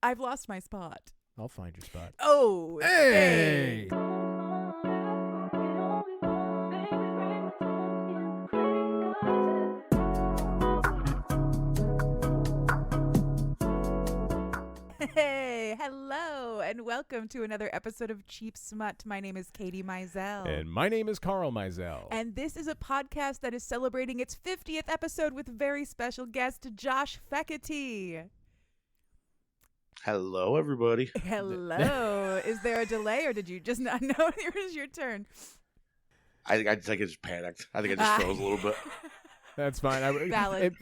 I've lost my spot. I'll find your spot. Oh, Hey! Hey, hello, and welcome to another episode of Cheap Smut. My name is Katie Mizell. And my name is Carl Mizell. And this is a podcast that is celebrating its 50th episode with very special guest Josh Fekete. Hello, everybody. Hello. Is there a delay, or did you just not know it was your turn? I think I just panicked. I think I just froze a little bit. That's fine. Valid.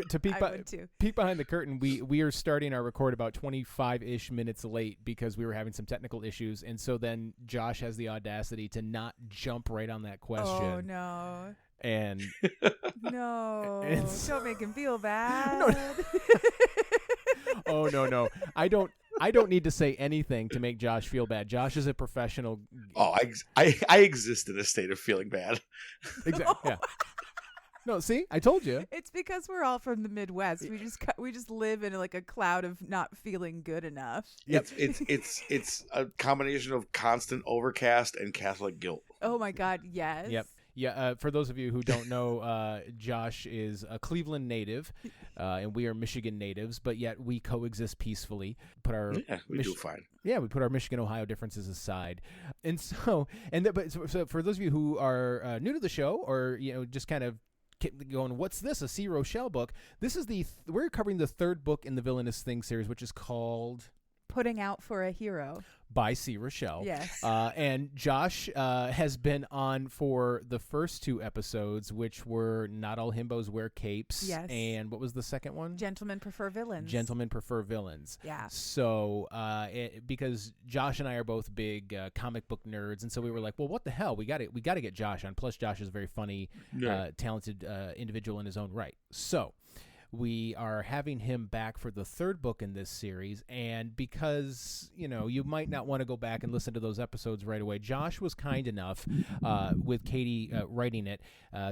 To peek, I would too. peek behind the curtain, we are starting our record about 25-ish minutes late because we were having some technical issues. And so then Josh has the audacity to not jump right on that question. Oh, no. And No. It's- Don't make him feel bad. oh, no. I don't need to say anything to make Josh feel bad. Josh is a professional. Oh, I exist in a state of feeling bad. Exactly. Yeah. No, see, I told you. It's because we're all from the Midwest. We just live in like a cloud of not feeling good enough. Yep. It's a combination of constant overcast and Catholic guilt. Oh my God, yes. Yep. Yeah, for those of you who don't know, Josh is a Cleveland native, and we are Michigan natives, but yet we coexist peacefully. Yeah, we do fine. Yeah, we put our Michigan-Ohio differences aside. And so, so for those of you who are new to the show, or just kind of going, what's this? A C. Rochelle book? This is we're covering the third book in the Villainous Thing series, which is called Putting Out for a Hero. by C. Rochelle. Yes. And Josh has been on for the first two episodes, which were Not All Himbos Wear Capes. Yes. And what was the second one? Gentlemen Prefer Villains. Gentlemen Prefer Villains. Yeah. So because Josh and I are both big comic book nerds, and so we were like, well, what the hell? We got to get Josh on. Plus, Josh is a very funny, talented individual in his own right. So we are having him back for the third book in this series, and because, you might not want to go back and listen to those episodes right away, Josh was kind enough, with Katie writing it.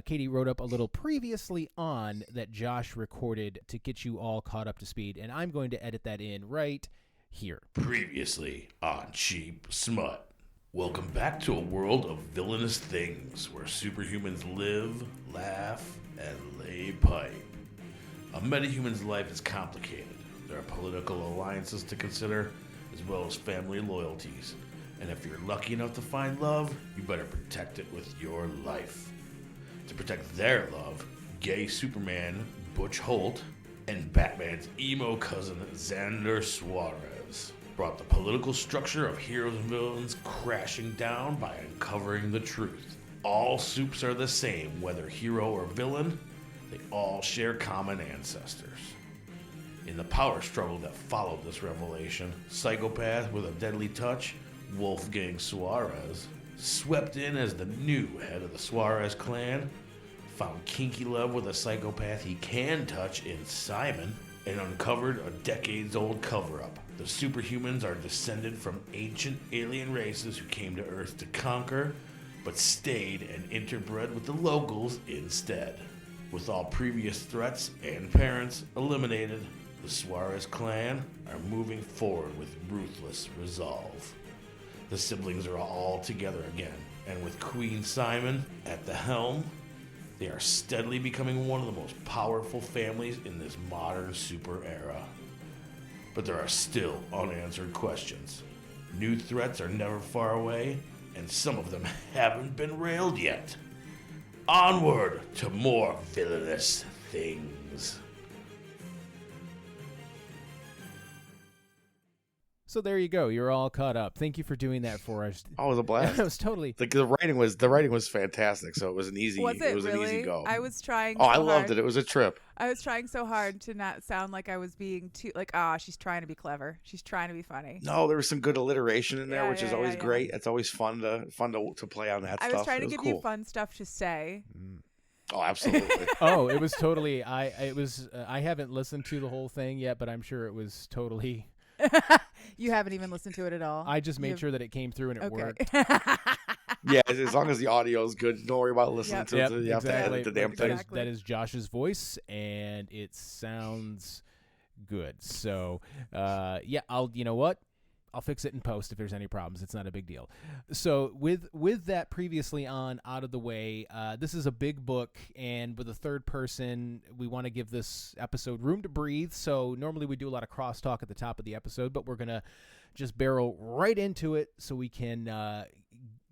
Katie wrote up a little previously on that Josh recorded to get you all caught up to speed, and I'm going to edit that in right here. Previously on Cheap Smut. Welcome back to a world of villainous things where superhumans live, laugh, and lay pipe. A metahuman's life is complicated. There are political alliances to consider, as well as family loyalties. And if you're lucky enough to find love, you better protect it with your life. To protect their love, gay Superman Butch Holt and Batman's emo cousin Xander Suarez brought the political structure of heroes and villains crashing down by uncovering the truth. All supes are the same, whether hero or villain. They all share common ancestors. In the power struggle that followed this revelation, psychopath with a deadly touch, Wolfgang Suarez, swept in as the new head of the Suarez clan, found kinky love with a psychopath he can touch in Simon, and uncovered a decades-old cover-up. The superhumans are descended from ancient alien races who came to Earth to conquer, but stayed and interbred with the locals instead. With all previous threats and parents eliminated, the Suarez clan are moving forward with ruthless resolve. The siblings are all together again, and with Queen Simon at the helm, they are steadily becoming one of the most powerful families in this modern super era. But there are still unanswered questions. New threats are never far away, and some of them haven't been railed yet. Onward to more villainous things. So there you go. You're all caught up. Thank you for doing that for us. Oh, it was a blast. It was totally. The writing was fantastic, so it was an easy. Was it an really? easy go. I was trying. Oh, so I loved hard. it. It was a trip. I was trying so hard to not sound like I was being too she's trying to be clever. She's trying to be funny. No, there was some good alliteration in there, Yeah, which is yeah, always yeah. great. It's always fun to play on that I stuff. was trying to It give cool. you fun stuff to say. Oh, absolutely. Oh, it was totally. I haven't listened to the whole thing yet, but I'm sure it was totally. You haven't even listened to it at all. I just made sure that it came through and it worked. Yeah, as long as the audio is good, don't worry about listening Yep. to Yep, it. You have to exactly. edit the damn thing. Exactly. That is Josh's voice, and it sounds good. So, yeah, you know what? I'll fix it in post if there's any problems. It's not a big deal. So with that previously out of the way, this is a big book, and with a third person, we want to give this episode room to breathe. So normally we do a lot of crosstalk at the top of the episode, but we're going to just barrel right into it so we can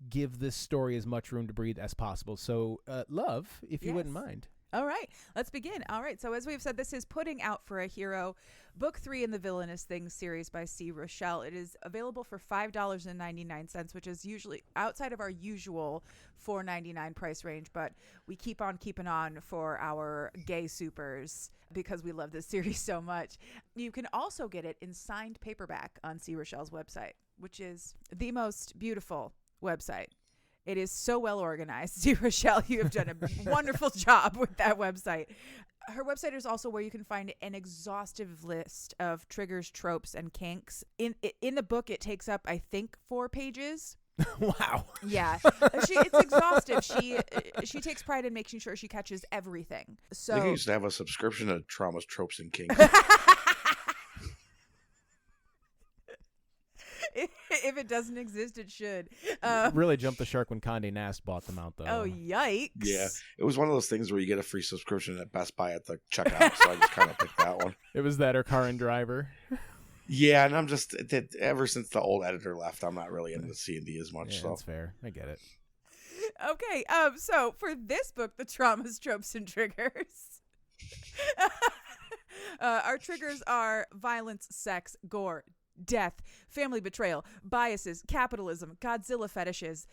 give this story as much room to breathe as possible. So, Love, if you wouldn't mind. All right, let's begin. All right, so as we've said, this is Putting Out for a Hero, Book 3 in the Villainous Things series by Rochelle. It is available for $5.99, which is usually outside of our usual $4.99 price range, but we keep on keeping on for our gay supers because we love this series so much. You can also get it in signed paperback on Rochelle's website, which is the most beautiful website. It is so well organized. Rochelle, you have done a wonderful job with that website. Her website is also where you can find an exhaustive list of triggers, tropes, and kinks. In the book, it takes up, I think, 4 pages. Wow. Yeah. It's exhaustive. She takes pride in making sure she catches everything. So I think I used to have a subscription to Traumas, Tropes, and Kinks. If it doesn't exist, it should. Really jumped the shark when Condé Nast bought them out, though. Oh, yikes. Yeah. It was one of those things where you get a free subscription at Best Buy at the checkout, so I just kind of picked that one. It was that or Car and Driver. Yeah, and I'm just, ever since the old editor left, I'm not really into C&D as much. Yeah, so that's fair. I get it. Okay, so for this book, The Traumas, Tropes, and Triggers, our triggers are violence, sex, gore, death, family betrayal, biases, capitalism, Godzilla fetishes.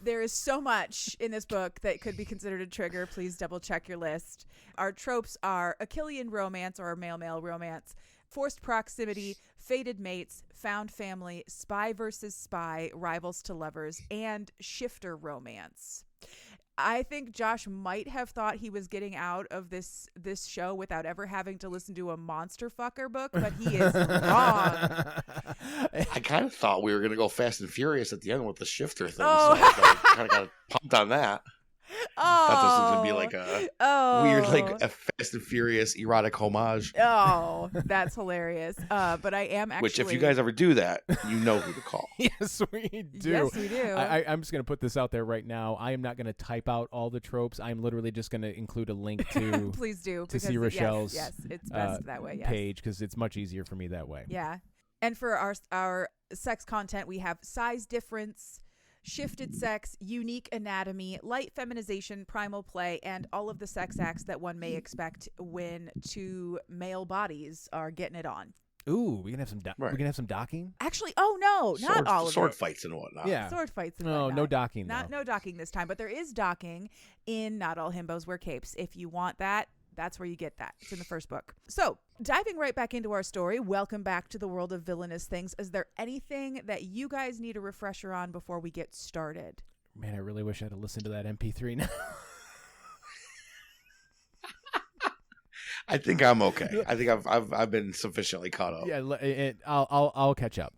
There is so much in this book that could be considered a trigger. Please double check your list. Our tropes are Achillean romance or male-male romance, forced proximity, fated mates, found family, spy versus spy, rivals to lovers, and shifter romance. I think Josh might have thought he was getting out of this show without ever having to listen to a monster fucker book, but he is wrong. I kind of thought we were going to go Fast and Furious at the end with the shifter thing. Oh. So I kind of got pumped on that. Thought this was going to be like a weird, like a Fast and Furious erotic homage. Oh, that's hilarious. But I am actually... Which, if you guys ever do that, you know who to call. Yes, we do. Yes, we do. I'm just going to put this out there right now. I am not going to type out all the tropes. I'm literally just going to include a link to Please do, to see Rochelle's yes, it's best that way. Yes. page because it's much easier for me that way. Yeah. And for our sex content, we have size difference, shifted sex, unique anatomy, light feminization, primal play, and all of the sex acts that one may expect when 2 male bodies are getting it on. Ooh, we can have some. Right. We can have some docking. Actually, oh no, not all of sword it. fights and whatnot. Yeah. Sword fights. And No, whatnot. no docking. No docking this time, but there is docking in Not All Himbos Wear Capes. If you want that, that's where you get that. It's in the first book. So, diving right back into our story, welcome back to the world of villainous things. Is there anything that you guys need a refresher on before we get started? Man, I really wish I had listened to that MP3 now. I think I'm okay. I think I've been sufficiently caught up. Yeah, I'll catch up.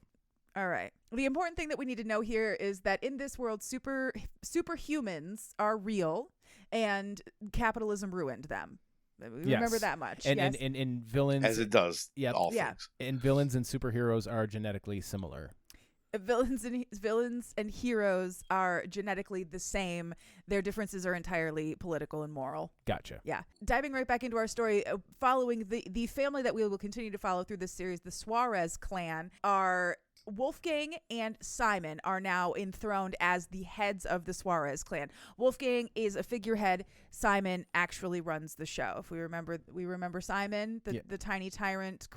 All right. The important thing that we need to know here is that in this world, superhumans are real, and capitalism ruined them. Remember that much. And, yes. and villains, As it does. Yep. All Yeah. things. and villains and superheroes are genetically similar. Villains and heroes are genetically the same. Their differences are entirely political and moral. Gotcha. Yeah. Diving right back into our story, following the family that we will continue to follow through this series, the Suarez clan, are Wolfgang and Simon are now enthroned as the heads of the Suarez clan. Wolfgang is a figurehead. Simon actually runs the show. If we remember Simon, the tiny tyrant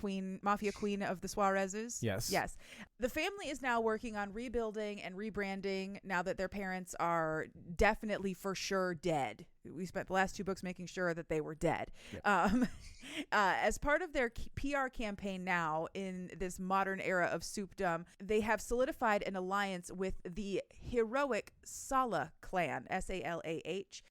mafia queen of the Suarezes. Yes. Yes. The family is now working on rebuilding and rebranding now that their parents are definitely for sure dead. We spent the last 2 books making sure that they were dead. Yep. As part of their PR campaign now in this modern era of soupdom, they have solidified an alliance with the heroic Salah clan, Salah.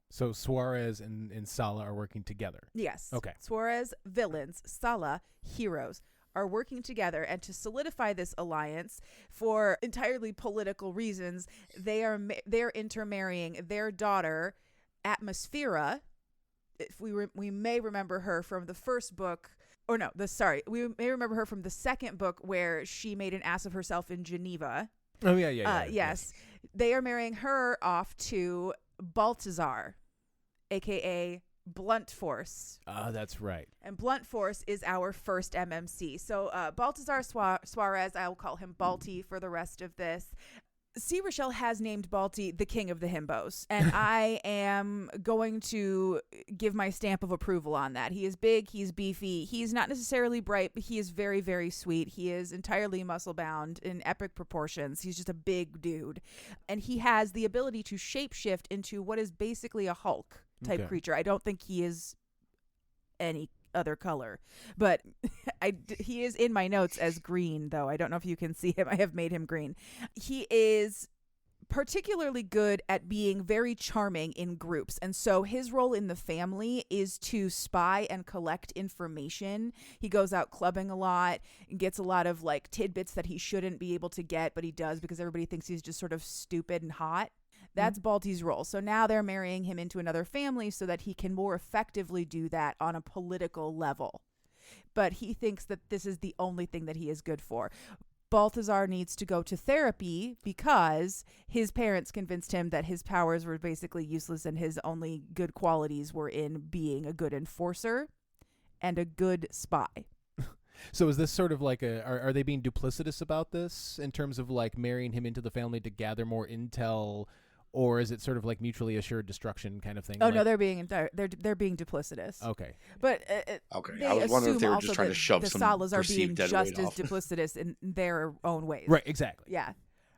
So Suarez and Sala are working together. Yes. Okay. Suarez, villains, Salah, heroes, are working together, and to solidify this alliance for entirely political reasons, they're intermarrying their daughter, Atmosphera. If we may remember her from the first book, or no, we may remember her from the second book where she made an ass of herself in Geneva. Oh, yeah. Yes. They are marrying her off to Baltasar, a.k.a. Blunt Force. Oh, that's right. And Blunt Force is our first MMC. So Baltasar Suarez, I will call him Balti for the rest of this. C. Rochelle has named Balti the king of the himbos, and I am going to give my stamp of approval on that. He is big, he's beefy, he's not necessarily bright, but he is very, very sweet. He is entirely muscle-bound in epic proportions. He's just a big dude, and he has the ability to shapeshift into what is basically a Hulk type creature. I don't think he is any other color, but he is in my notes as green, though. I don't know if you can see him. I have made him green. He is particularly good at being very charming in groups, and so his role in the family is to spy and collect information. He goes out clubbing a lot and gets a lot of like tidbits that he shouldn't be able to get, but he does because everybody thinks he's just sort of stupid and hot. That's Balti's role. So now they're marrying him into another family so that he can more effectively do that on a political level. But he thinks that this is the only thing that he is good for. Baltasar needs to go to therapy because his parents convinced him that his powers were basically useless and his only good qualities were in being a good enforcer and a good spy. So is this sort of like are they being duplicitous about this in terms of like marrying him into the family to gather more intel? Or is it sort of like mutually assured destruction kind of thing? Oh, no, they're being duplicitous. Okay. But okay, I was wondering if they were just trying to shove some Salas are being perceived just deadweight as off. duplicitous in their own ways. Right, exactly. Yeah.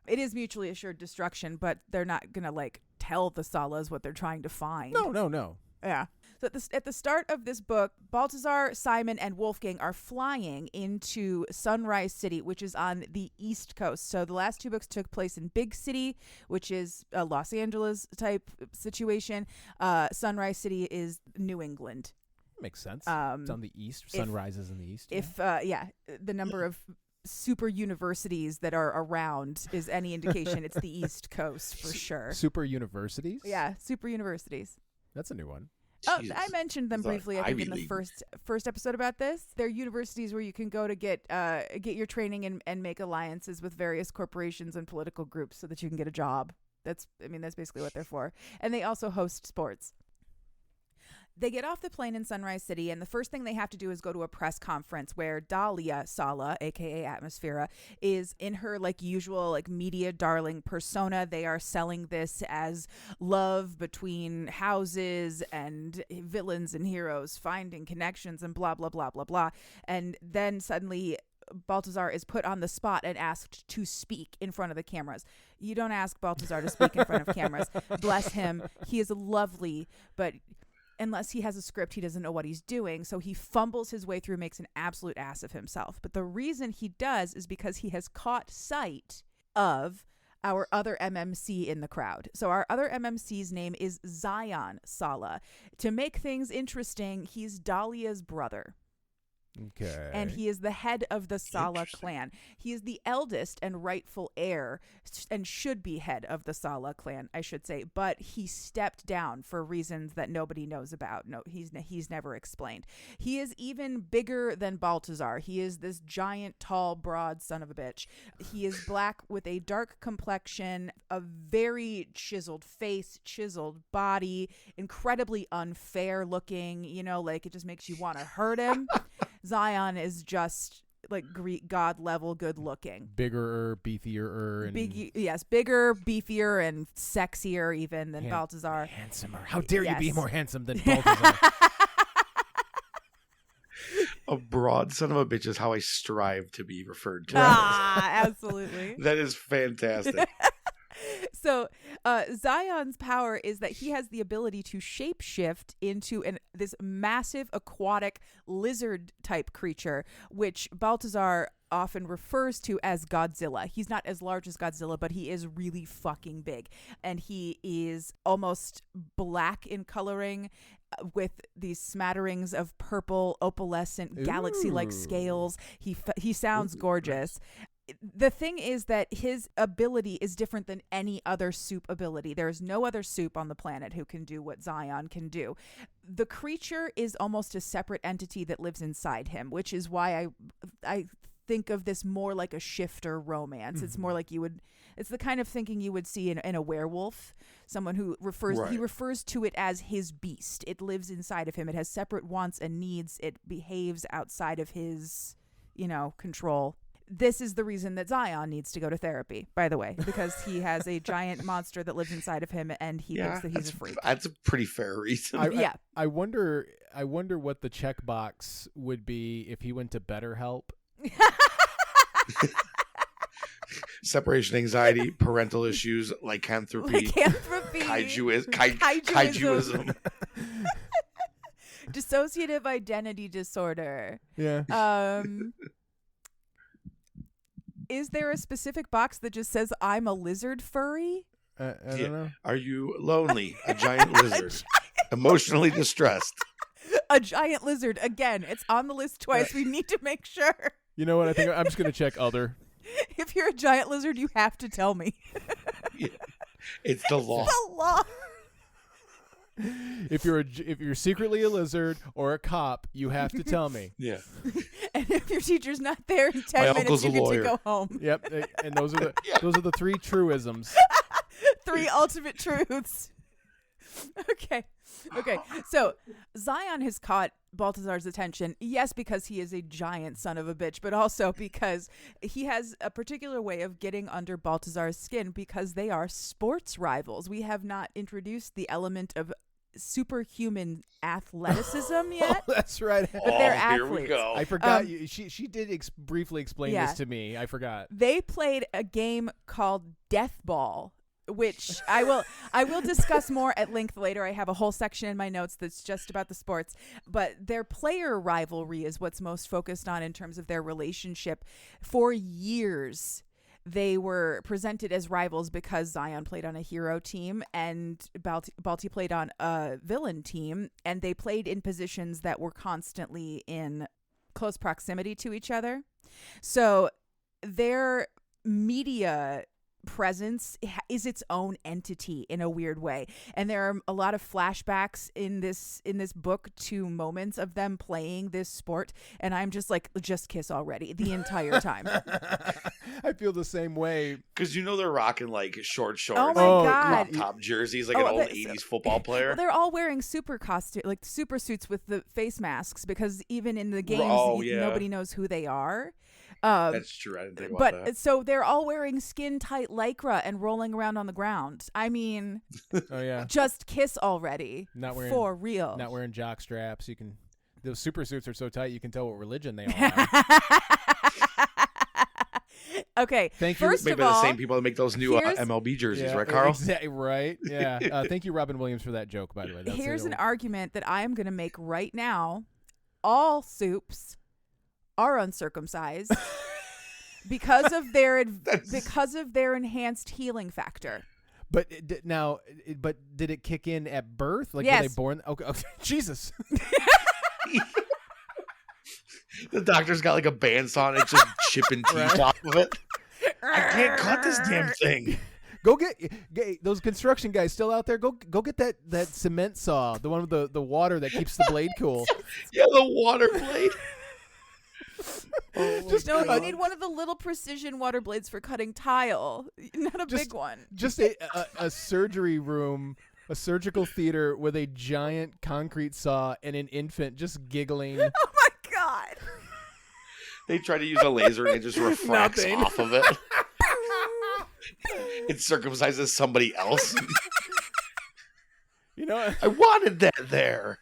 It is mutually assured destruction, but they're not going to like tell the Salas what they're trying to find. No. Yeah. So at the start of this book, Baltasar, Simon, and Wolfgang are flying into Sunrise City, which is on the East Coast. So the last two books took place in Big City, which is a Los Angeles type situation. Sunrise City is New England. Makes sense. It's on the east. Sunrise is in the east. The number of super universities that are around is any indication, it's the East Coast for sure. Super universities? Yeah, super universities. That's a new one. Oh, I mentioned them briefly, I think, in the first episode about this. They're universities where you can go to get your training and make alliances with various corporations and political groups so that you can get a job. That's basically what they're for. And they also host sports. They get off the plane in Sunrise City, and the first thing they have to do is go to a press conference where Dahlia Sala, aka Atmosphere, is in her like usual like media darling persona. They are selling this as love between houses and villains and heroes finding connections and blah blah blah blah blah. And then suddenly Baltasar is put on the spot and asked to speak in front of the cameras. You don't ask Baltasar to speak in front of cameras. Bless him. He is lovely, but unless he has a script, he doesn't know what he's doing. So he fumbles his way through, makes an absolute ass of himself. But the reason he does is because he has caught sight of our other MMC in the crowd. So our other MMC's name is Zion Sala. To make things interesting, he's Dahlia's brother. Okay. And he is the head of the Sala clan. He is the eldest and rightful heir and should be head of the Sala clan, I should say. But he stepped down for reasons that nobody knows about. No, he's never explained. He is even bigger than Baltasar. He is this giant, tall, broad son of a bitch. He is black with a dark complexion, a very chiseled face, chiseled body, incredibly unfair looking. You know, like it just makes you want to hurt him. Zion is just like Greek god level good looking. Bigger, beefier, and bigger, beefier, and sexier even than Baltasar. Handsomer. How dare you be more handsome than Baltasar? A broad son of a bitch is how I strive to be referred to. Absolutely. That is fantastic. So Zion's power is that he has the ability to shapeshift into this massive aquatic lizard type creature, which Baltasar often refers to as Godzilla. He's not as large as Godzilla, but he is really fucking big. And he is almost black in coloring with these smatterings of purple opalescent galaxy-like scales. He sounds gorgeous. the thing is that his ability is different than any other soup ability. There is no other soup on the planet who can do what Zion can do. The creature is almost a separate entity that lives inside him, which is why I think of this more like a shifter romance. It's more like it's the kind of thinking you would see in a werewolf, someone who refers to it as his beast. It lives inside of him. It has separate wants and needs. It behaves outside of his, control. This is the reason that Zion needs to go to therapy, by the way, because he has a giant monster that lives inside of him, and he thinks that he's a freak. That's a pretty fair reason. I wonder what the checkbox would be if he went to BetterHelp. Separation anxiety, parental issues, lycanthropy, kaijuism. Dissociative identity disorder. Yeah. Is there a specific box that just says I'm a lizard furry? I don't know. Are you lonely? A giant lizard. Emotionally distressed. A giant lizard. Again, it's on the list twice. We need to make sure. You know what? I think I'm just going to check other. If you're a giant lizard, you have to tell me. It's the law. It's the law. If you're secretly a lizard or a cop, you have to tell me. Yeah. And if your teacher's not there in 10 minutes, you get to go home. Yep. And those are the 3 truisms. 3 ultimate truths. Okay. So Zion has caught Baltasar's attention, yes, because he is a giant son of a bitch, but also because he has a particular way of getting under Baltasar's skin because they are sports rivals. We have not introduced the element of superhuman athleticism yet. Oh, that's right. But they're athletes. Here we go. I forgot. She did briefly explain this to me. I forgot. They played a game called Death Ball, which I will discuss more at length later. I have a whole section in my notes that's just about the sports, but their player rivalry is what's most focused on in terms of their relationship. For years, they were presented as rivals because Zion played on a hero team and Balti played on a villain team, and they played in positions that were constantly in close proximity to each other. So their media presence is its own entity in a weird way, and there are a lot of flashbacks in this book to moments of them playing this sport, and I'm just like, just kiss already the entire time. I feel the same way because they're rocking short shorts, oh my god, crop top jerseys like an old 80s football player. Well, they're all wearing super suits with the face masks because even in the games nobody knows who they are. That's true. I didn't think about that. So they're all wearing skin-tight lycra and rolling around on the ground. I mean, oh yeah, just kiss already. For real. Not wearing jock straps. Those super suits are so tight you can tell what religion they all are. Okay. Thank you. Maybe the same people that make those new MLB jerseys, right, Carl? Exactly right. Yeah. Thank you, Robin Williams, for that joke. By the way, here's an argument that I am going to make right now: all soups are uncircumcised because of their enhanced healing factor. But did it kick in at birth? Like, yes. Were they born? Okay. Jesus. The doctor's got a bandsaw and it's just chipping teeth off of it. I can't cut this damn thing. Go get those construction guys still out there. Go get that cement saw, the one with the water that keeps the blade cool. Yeah, the water blade. You need one of the little precision water blades for cutting tile, not a big one. Just a surgery room, a surgical theater with a giant concrete saw and an infant just giggling. Oh my god! They try to use a laser and it just refracts off of it. It circumcises somebody else. I wanted that there.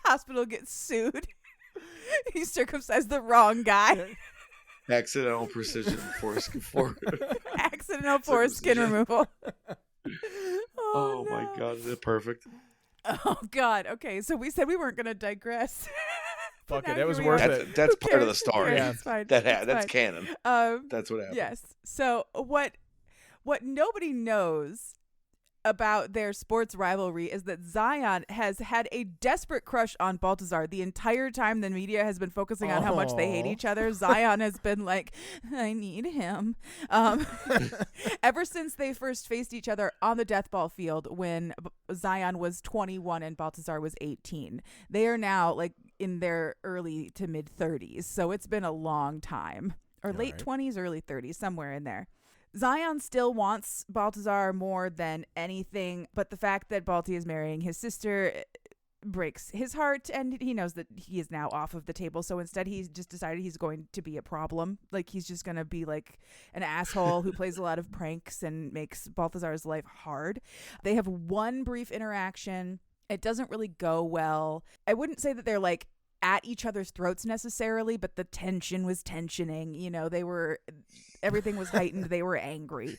Hospital gets sued. He circumcised the wrong guy. Accidental precision accidental foreskin removal. Oh my god, is it perfect? Oh god. Okay, so we said we weren't going to digress. Fuck it, that was worth it. That's part of the story. Yeah, it's fine. That's canon. That's what happened. Yes. So what nobody knows about their sports rivalry is that Zion has had a desperate crush on Baltasar the entire time the media has been focusing on how much they hate each other. Zion has been like, I need him. Ever since they first faced each other on the death ball field when Zion was 21 and Baltasar was 18. They are now like in their early to mid 30s. So it's been a long time. Or late 20s, early 30s, somewhere in there. Zion still wants Baltasar more than anything, but the fact that Balti is marrying his sister breaks his heart, and he knows that he is now off of the table. So instead, he's just decided he's going to be a problem. Like, he's just going to be like an asshole who plays a lot of pranks and makes Baltasar's life hard. They have one brief interaction. It doesn't really go well. I wouldn't say that they're like at each other's throats necessarily, but the tension was tensioning. You know, everything was heightened. They were angry.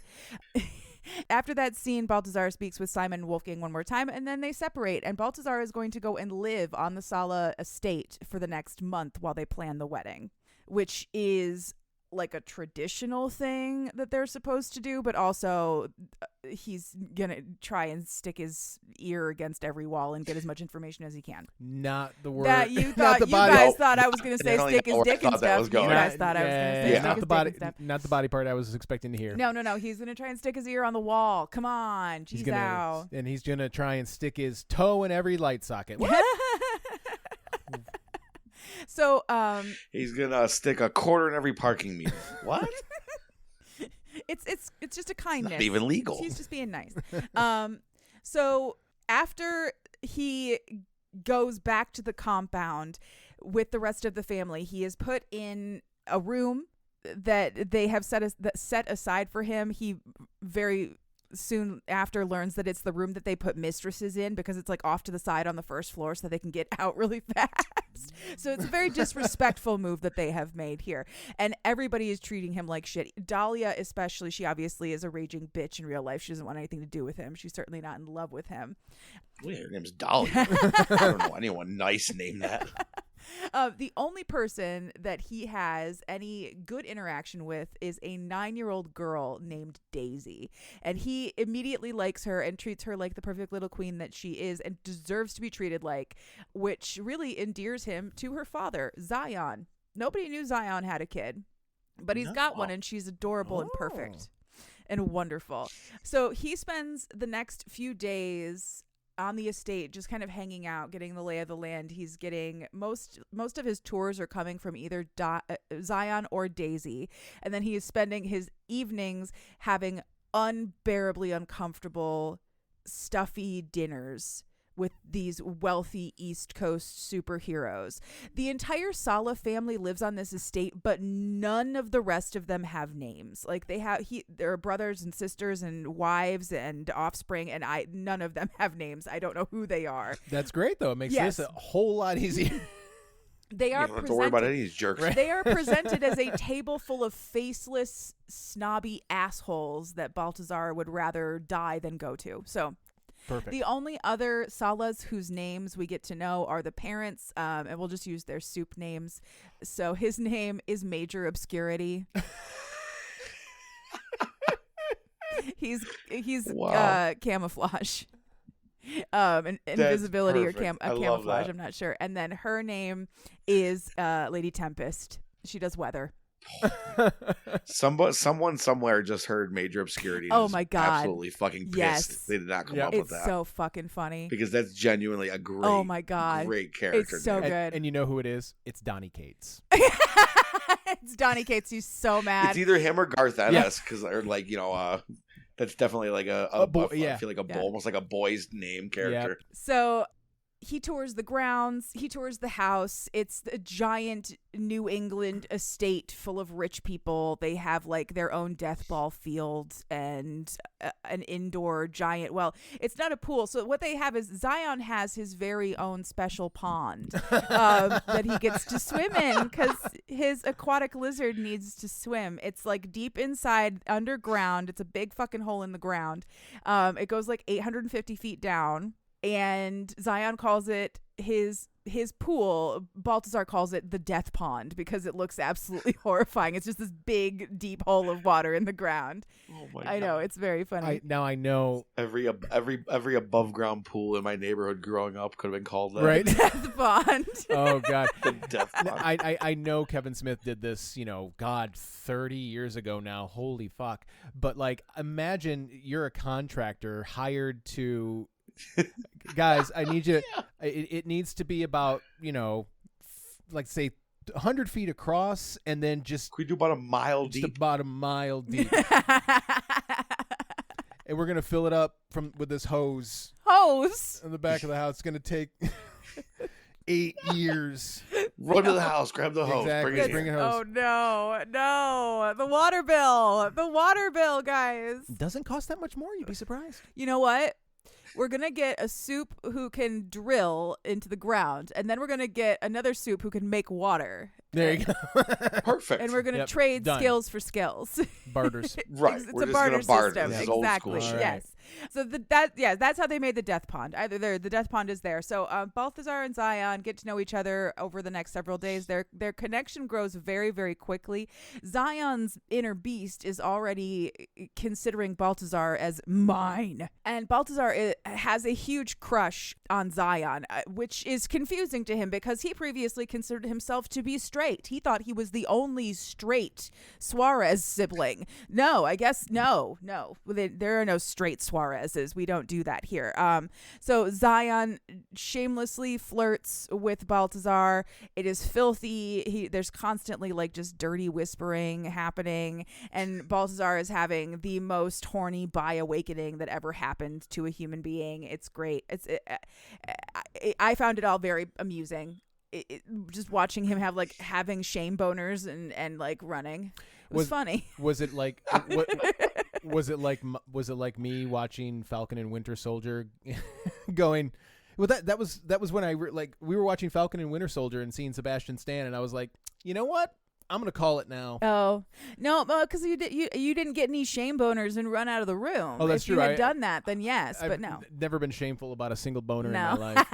After that scene, Baltasar speaks with Simon and Wolfgang one more time, and then they separate. And Baltasar is going to go and live on the Sala estate for the next month while they plan the wedding, which is like a traditional thing that they're supposed to do, but also he's gonna try and stick his ear against every wall and get as much information as he can. Not the word that you thought. You guys thought I was gonna say stick his dick and stuff. You guys thought I was gonna say stick his dick and stuff. Not the body part I was expecting to hear. No. He's gonna try and stick his ear on the wall. Come on, he's gonna try and stick his toe in every light socket. What? So he's gonna stick a quarter in every parking meter. What? It's just a kindness. It's not even legal. He's just being nice. So after he goes back to the compound with the rest of the family, he is put in a room that they have set aside for him. He very soon after learns that it's the room that they put mistresses in because it's like off to the side on the first floor so they can get out really fast. So it's a very disrespectful move that they have made here. And everybody is treating him like shit. Dahlia especially, she obviously is a raging bitch in real life. She doesn't want anything to do with him. She's certainly not in love with him. Well, her name's Dahlia. I don't know anyone nice named that. The only person that he has any good interaction with is a 9-year-old girl named Daisy. And he immediately likes her and treats her like the perfect little queen that she is and deserves to be treated like, which really endears him to her father, Zion. Nobody knew Zion had a kid, but he's got one, and she's adorable and perfect and wonderful. So he spends the next few days on the estate just kind of hanging out, getting the lay of the land. He's getting most of his tours are coming from either Zion or Daisy, and then he is spending his evenings having unbearably uncomfortable stuffy dinners with these wealthy East Coast superheroes. The entire Sala family lives on this estate, but none of the rest of them have names. Like there are brothers and sisters and wives and offspring, and none of them have names. I don't know who they are. That's great though. It makes this a whole lot easier. They are you don't have to worry about any of these jerks. They are presented as a table full of faceless, snobby assholes that Baltasar would rather die than go to. So perfect. The only other Salas whose names we get to know are the parents, and we'll just use their soup names. So his name is Major Obscurity. he's camouflage. Invisibility or camouflage, I'm not sure. And then her name is Lady Tempest. She does weather. Someone somewhere just heard Major Obscurity. Oh my god! Absolutely fucking pissed. Yes. They did not come up with that. It's so fucking funny because that's genuinely a great. Oh my god! Great character. It's so name. good. And you know who it is? It's Donnie Cates. It's Donnie Cates. He's so mad. It's either him or Garth Ennis because or like that's definitely like a boy. I feel like almost like a boy's name character. Yep. So he tours the grounds. He tours the house. It's a giant New England estate full of rich people. They have like their own death ball field and an indoor giant. Well, it's not a pool. So what they have is Zion has his very own special pond that he gets to swim in because his aquatic lizard needs to swim. It's like deep inside underground. It's a big fucking hole in the ground. It goes like 850 feet down. And Zion calls it his his pool, Baltasar calls it the death pond because it looks absolutely horrifying. It's just this big, deep hole of water in the ground. Oh my I know, it's very funny. I know every above ground pool in my neighborhood growing up could have been called that. Right? Death pond. Oh God. The death pond. I know Kevin Smith did this, 30 years ago now. Holy fuck. But like, imagine you're a contractor hired to guys, I need you. It needs to be about, like say 100 feet across, and then just Could we do about a mile just deep? about a mile deep. And we're gonna fill it up with this hose in the back of the house. It's gonna take 8 years. Run to the house, grab the hose, Exactly. bring it Bring here. a hose. Oh no, the water bill, guys. Doesn't cost that much more. You'd be surprised. You know what? We're going to get a soup who can drill into the ground, and then we're going to get another soup who can make water. There you go. Perfect. And we're going to Yep, trade done. skills for skills. Barters. Right. It's We're a just barter gonna barter. system. This is old Exactly. school. All right. Yes. So that's how they made the death pond. Either the death pond is there. So Balthazar and Zion get to know each other over the next several days. Their connection grows very, very quickly. Zion's inner beast is already considering Balthazar as mine, and Balthazar has a huge crush on Zion, which is confusing to him because he previously considered himself to be straight. He thought he was the only straight Suarez sibling. No, I guess no. There are no straight Suarezes. We don't do that here. So Zion shamelessly flirts with Baltasar. It is filthy. There's constantly like just dirty whispering happening, and Baltasar is having the most horny bi awakening that ever happened to a human being. It's great. I found it all very amusing. Just watching him having shame boners and like running. It was funny. Was it like was it like me watching Falcon and Winter Soldier going, well that was when we were watching Falcon and Winter Soldier and seeing Sebastian Stan, and I was like, you know what? I'm gonna call it now. Oh no, because you didn't get any shame boners and run out of the room. Oh, that's if true. you had done that, then yes, I've but no. Never been shameful about a single boner in No. my life.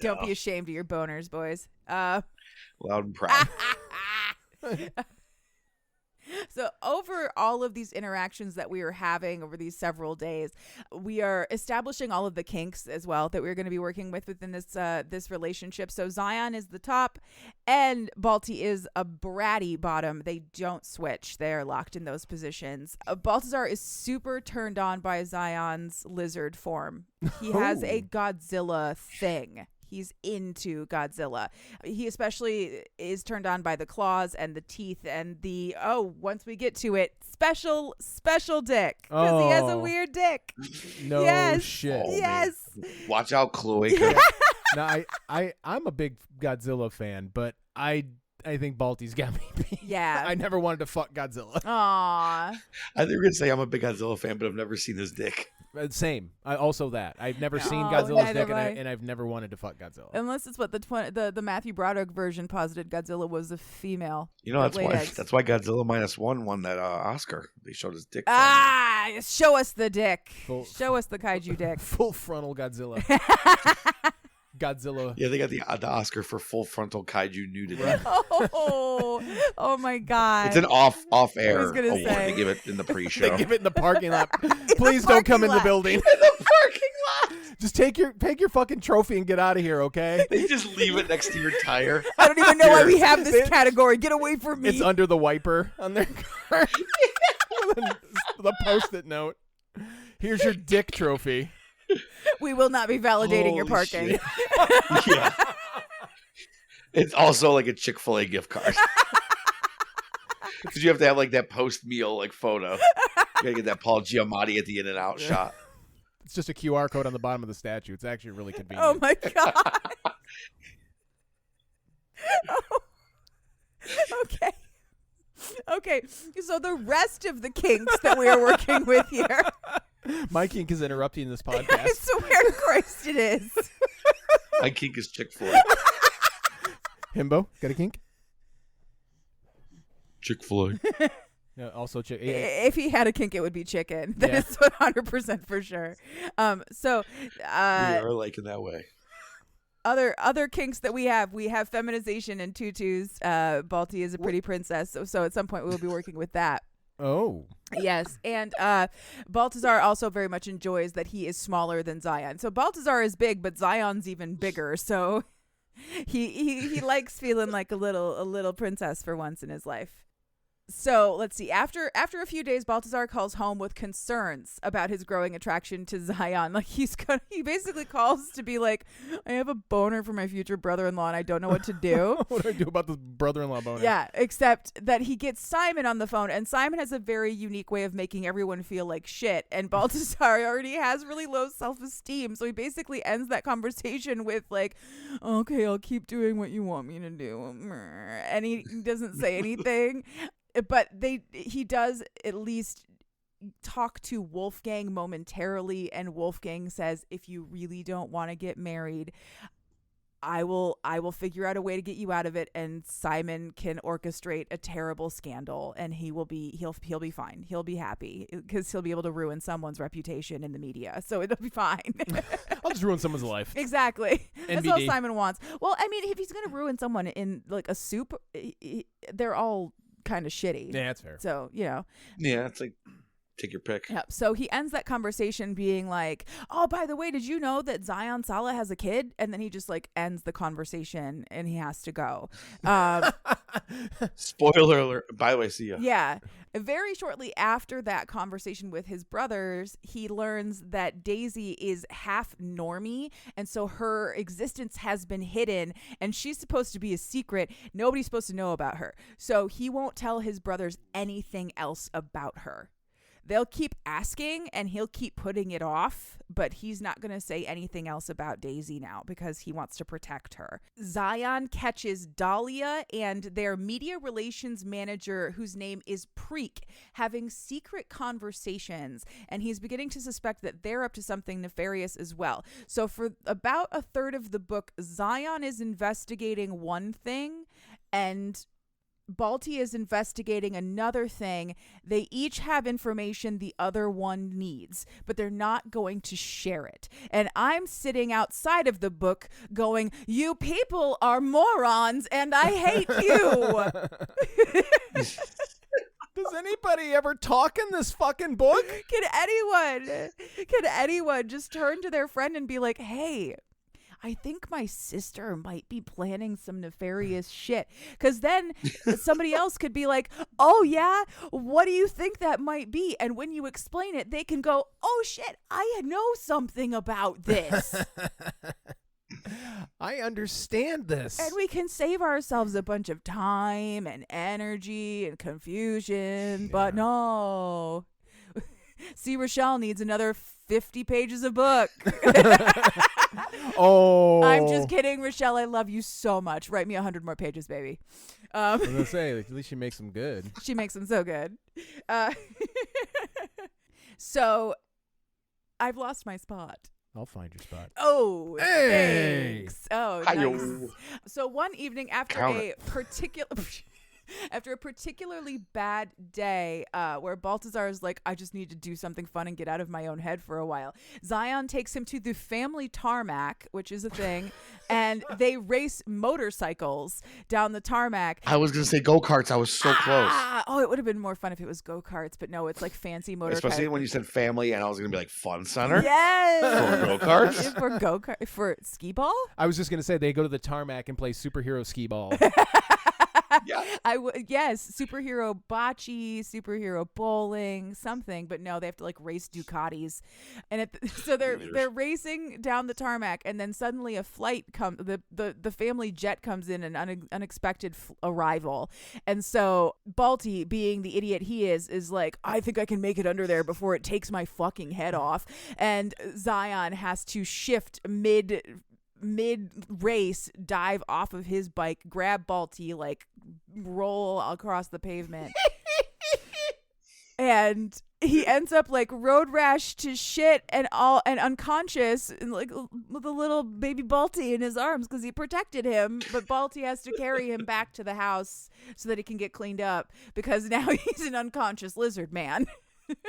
Don't be ashamed of your boners, boys. Loud and proud. So over all of these interactions that we are having over these several days, we are establishing all of the kinks as well that we're going to be working with within this relationship. So Zion is the top and Balti is a bratty bottom. They don't switch. They're locked in those positions. Baltasar is super turned on by Zion's lizard form. He has a Godzilla thing. He's into Godzilla. He especially is turned on by the claws and the teeth and once we get to it, special dick. Because he has a weird dick. No yes. shit. Oh, yes. Man. Watch out, Chloe. Now, I'm a big Godzilla fan, but I think Balti's got me beat. Yeah. I never wanted to fuck Godzilla. Aww. I think we're going to say I'm a big Godzilla fan, but I've never seen his dick. Same. Also that. I've never seen Oh, Godzilla's neither dick, have I. and I've never wanted to fuck Godzilla. Unless it's what the Matthew Broderick version posited Godzilla was a female. You know, that laid eggs. that's why Godzilla -1 won that Oscar. They showed his dick. Show us the dick. Show us the kaiju dick. Full frontal Godzilla. Godzilla. Yeah, they got the Oscar for full frontal kaiju nudity. Oh my God. It's an off-air I was gonna award. say. They give it in the pre-show. They give it in the parking lot. Please don't come in the building. In the parking lot. Just take your fucking trophy and get out of here, okay? They just leave it next to your tire. I don't even know why we have this category. Get away from me. It's under the wiper on their car. The Post-it note. Here's your dick trophy. We will not be validating your Holy parking. shit. Yeah. It's also like a Chick-fil-A gift card. Because you have to have like that post-meal like photo. You gotta get that Paul Giamatti at the In-N-Out shot. It's just a QR code on the bottom of the statue. It's actually really convenient. Oh my God. Okay. Okay. So the rest of the kinks that we are working with here. My kink is interrupting this I podcast. swear to Christ it is. My kink is Chick-fil-A. Himbo, got a kink? Chick-fil-A. Yeah, also If he had a kink, it would be chicken. That Yeah. is 100% for sure. So We are like in that way. other kinks that we have feminization and tutus. Balti is a pretty princess, so at some point we'll be working with that. Oh. Yes, and Baltasar also very much enjoys that he is smaller than Zion. So Baltasar is big, but Zion's even bigger. So he likes feeling like a little princess for once in his life. So let's see. After a few days, Baltasar calls home with concerns about his growing attraction to Zion. Like he basically calls to be like, I have a boner for my future brother-in-law and I don't know what to do. What do I do about this brother-in-law boner? Yeah, except that he gets Simon on the phone, and Simon has a very unique way of making everyone feel like shit. And Baltasar already has really low self-esteem, so he basically ends that conversation with like, okay, I'll keep doing what you want me to do. And he doesn't say anything. But he does at least talk to Wolfgang momentarily, and Wolfgang says, if you really don't want to get married, I will figure out a way to get you out of it, and Simon can orchestrate a terrible scandal, and he'll be fine. He'll be happy because he'll be able to ruin someone's reputation in the media. So it'll be fine. I'll just ruin someone's life. Exactly. NBD. That's all Simon wants. Well, I mean, if he's going to ruin someone in like a soup, they're all kind of shitty. Yeah, that's fair. So, you know. Yeah, it's like, take your pick. Yeah. So he ends that conversation being like, oh, by the way, did you know that Zion Salah has a kid? And then he just like ends the conversation and he has to go. Spoiler alert. By the way, see ya. Yeah. Very shortly after that conversation with his brothers, he learns that Daisy is half normie, and so her existence has been hidden, and she's supposed to be a secret. Nobody's supposed to know about her. So he won't tell his brothers anything else about her. They'll keep asking and he'll keep putting it off, but he's not going to say anything else about Daisy now because he wants to protect her. Zion catches Dahlia and their media relations manager, whose name is Preek, having secret conversations, and he's beginning to suspect that they're up to something nefarious as well. So for about a third of the book, Zion is investigating one thing and Balti is investigating another thing. They each have information the other one needs, but they're not going to share it. And I'm sitting outside of the book going, you people are morons and I hate you. Does anybody ever talk in this fucking book? Can anyone just turn to their friend and be like, hey, I think my sister might be planning some nefarious shit. Because then somebody else could be like, oh, yeah? What do you think that might be? And when you explain it, they can go, oh, shit, I know something about this. I understand this. And we can save ourselves a bunch of time and energy and confusion. Yeah. But no. See, Rochelle needs another 50 pages of book. Oh, I'm just kidding, Rochelle. I love you so much. Write me 100 more pages, baby. I was gonna say, like, at least she makes them good. She makes them so good. So, I've lost my spot. I'll find your spot. Oh, hey! Thanks. Oh, nice. So one evening after after a particularly bad day where Baltasar is like, I just need to do something fun and get out of my own head for a while, Zion takes him to the family tarmac, which is a thing, and they race motorcycles down the tarmac. I was going to say go-karts. I was so close. Oh, it would have been more fun if it was go-karts, but no, it's like fancy motorcycles. Especially when you said family, and I was going to be like, fun center? Yes! For go-karts? For go-kart, for skee-ball? I was just going to say, they go to the tarmac and play superhero skee-ball. Yeah. Yes, superhero bocce, superhero bowling, something, but no, they have to like race Ducatis, and so they're racing down the tarmac, and then suddenly a flight comes. The family jet comes in, an unexpected arrival, and so Balti, being the idiot he is like, I think I can make it under there before it takes my fucking head off, and Zion has to shift mid-race, dive off of his bike, grab Balti, like roll across the pavement. And he ends up like road rash to shit and unconscious, and like with a little baby Balti in his arms because he protected him, but Balti has to carry him back to the house so that he can get cleaned up because now he's an unconscious lizard man.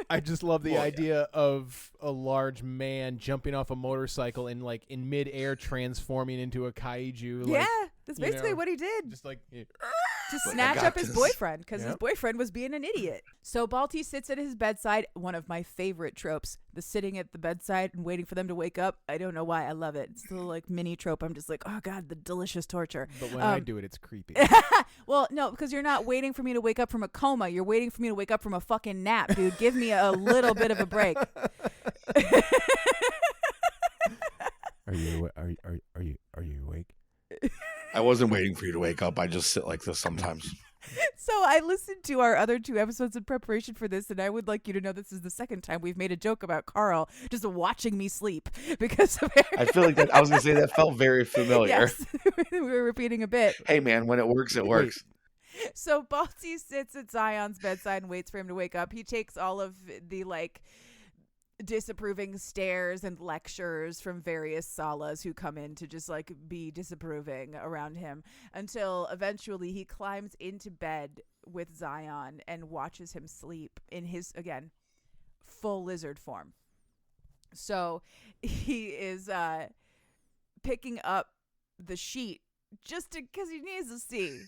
I just love the idea of a large man jumping off a motorcycle and like in midair transforming into a kaiju. Yeah, like, that's basically what he did. Just like to snatch up his boyfriend because his boyfriend was being an idiot. So Balti sits at his bedside. One of my favorite tropes, the sitting at the bedside and waiting for them to wake up. I don't know why. I love it. It's the like mini trope. I'm just like, oh God, the delicious torture. But when I do it, it's creepy. Well, no, because you're not waiting for me to wake up from a coma. You're waiting for me to wake up from a fucking nap, dude. Give me a little bit of a break. Are you awake? I wasn't waiting for you to wake up. I just sit like this sometimes. So I listened to our other 2 episodes in preparation for this, and I would like you to know this is the second time we've made a joke about Carl just watching me sleep because of I feel like that. I was gonna say that felt very familiar. Yes, we were repeating a bit. Hey man, when it works, it works. So Balti sits at Zion's bedside and waits for him to wake up. He takes all of the like disapproving stares and lectures from various Salas who come in to just like be disapproving around him until eventually he climbs into bed with Zion and watches him sleep in his, again, full lizard form. So he is picking up the sheet just because he needs to see.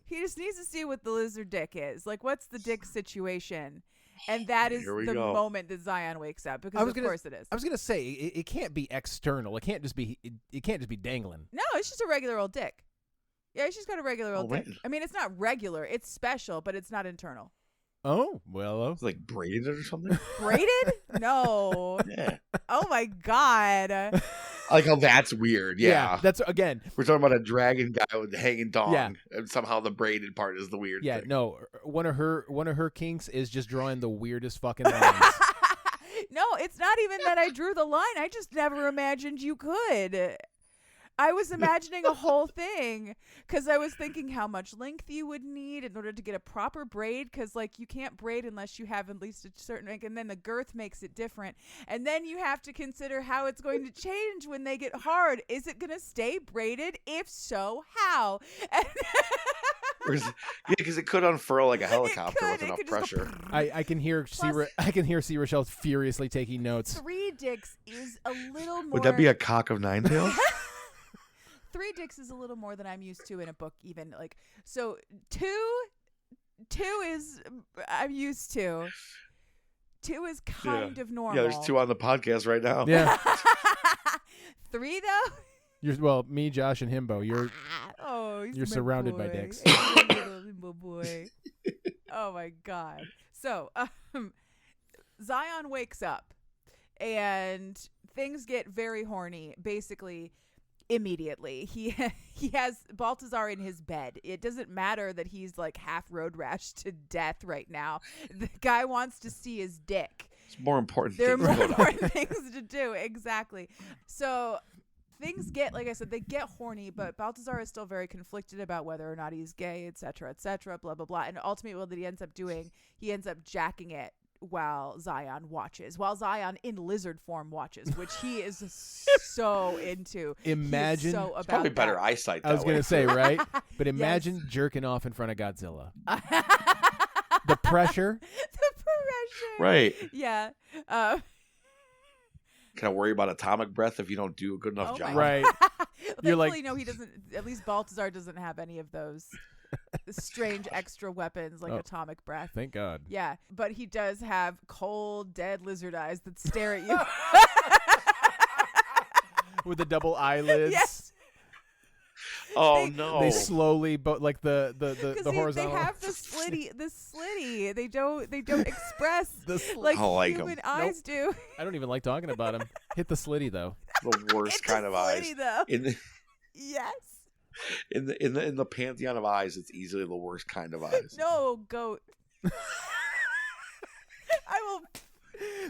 He just needs to see what the lizard dick is. Like, what's the dick situation? And that is the moment that Zion wakes up because of course it is. I was gonna say it can't be external. It can't just be dangling. No, it's just a regular old dick. Yeah, she's got a regular old dick. I mean, it's not regular. It's special, but it's not internal. Oh, well. It's like braided or something? Braided? No. Yeah. Oh, my God. I like how that's weird. Yeah. That's, again. We're talking about a dragon guy with a hanging dong. Yeah. And somehow the braided part is the weird thing. No. One of her kinks is just drawing the weirdest fucking lines. No, it's not even that I drew the line. I just never imagined you could. I was imagining a whole thing because I was thinking how much length you would need in order to get a proper braid because, like, you can't braid unless you have at least a certain length, and then the girth makes it different. And then you have to consider how it's going to change when they get hard. Is it going to stay braided? If so, how? Because it could unfurl like a helicopter with enough pressure. I can hear C. Rochelle furiously taking notes. 3 dicks is a little more. Would that be a cock of 9 tails? 3 dicks is a little more than I'm used to in a book, even. Like, so 2 is I'm used to. 2 is kind of normal. Yeah, there's 2 on the podcast right now. Yeah. 3 though. Me, Josh, and Himbo. You're surrounded by dicks. Little boy. Oh my God. So Zion wakes up and things get very horny. Basically. Immediately, he has Baltasar in his bed. It doesn't matter that he's like half road rash to death right now. The guy wants to see his dick. It's more important. There are more important things to do. Exactly. So things get, like I said, they get horny, but Baltasar is still very conflicted about whether or not he's gay, etc., blah, blah, blah. And ultimately what he ends up doing, he ends up jacking it while Zion in lizard form watches, which he is so into. Imagine it's probably better eyesight. I was going to say, right? But imagine jerking off in front of Godzilla. The pressure. Right. Yeah. Can I worry about atomic breath if you don't do a good enough job? Right. You're like, no, he doesn't. At least Baltasar doesn't have any of those strange extra weapons like atomic breath. Thank God. Yeah, but he does have cold, dead lizard eyes that stare at you. With the double eyelids. Yes. Oh no! They slowly, but like the horizontal. They have the slitty. They don't express like human eyes do. I don't even like talking about them. Hit the slitty though. The worst kind of eyes. Yes. In the pantheon of eyes, it's easily the worst kind of eyes. No, goat. I will.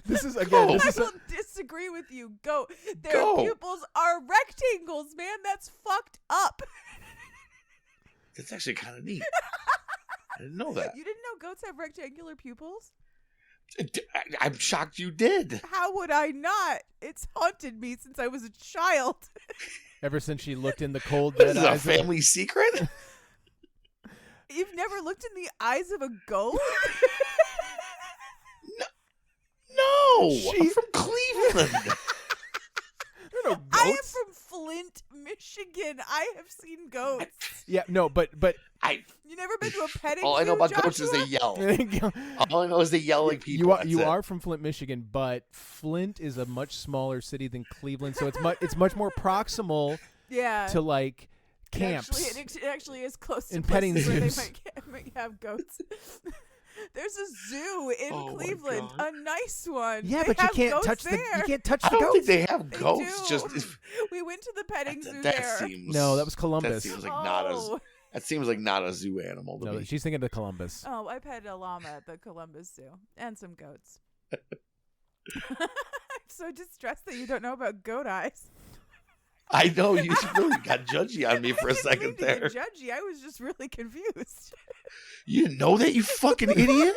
This is again. I will disagree with you. Goat. Their pupils are rectangles, man. That's fucked up. That's actually kind of neat. I didn't know that. You didn't know goats have rectangular pupils? I'm shocked you did. How would I not? It's haunted me since I was a child. Ever since she looked in the cold dead eyes. Is it a family secret? You've never looked in the eyes of a goat? No, I'm from Cleveland. There are no I am goats. from Flint, Michigan. I have seen goats. Yeah, no, but You never been to a petting All I know zoo, about Joshua? goats is they yell. All I know is they yell like people. you are from Flint, Michigan, but Flint is a much smaller city than Cleveland, so it's much more proximal Yeah. to like camps. It actually is close to And petting places where they zoos. might have goats. There's a zoo in Oh my Cleveland, God. a nice one. Yeah, They but you have can't goats touch the I don't goats. think they have They goats. do. Just We went to the petting zoo that there. seems No, that was That Columbus. seems like not a. Oh. That seems like not a zoo animal to No, me. she's thinking of Columbus. Oh, I petted a llama at the Columbus Zoo and some goats. I'm so distressed that you don't know about goat eyes. I know you really got judgy on me for a I didn't second mean to there. get judgy. I was just really confused. You didn't know that, you fucking idiot?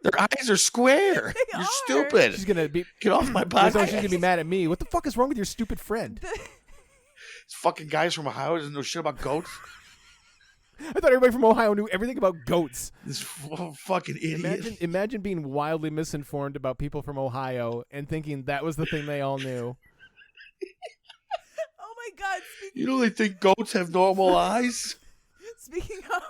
Their eyes are square. They You're are. stupid. She's gonna be. Get off my She's podcast. gonna be mad at me. What the fuck is wrong with your stupid friend? These fucking guys from Ohio doesn't know shit about goats. I thought everybody from Ohio knew everything about goats. This fucking idiot. Imagine being wildly misinformed about people from Ohio and thinking that was the thing they all knew. Oh my God! You know they think goats have normal eyes? Speaking of,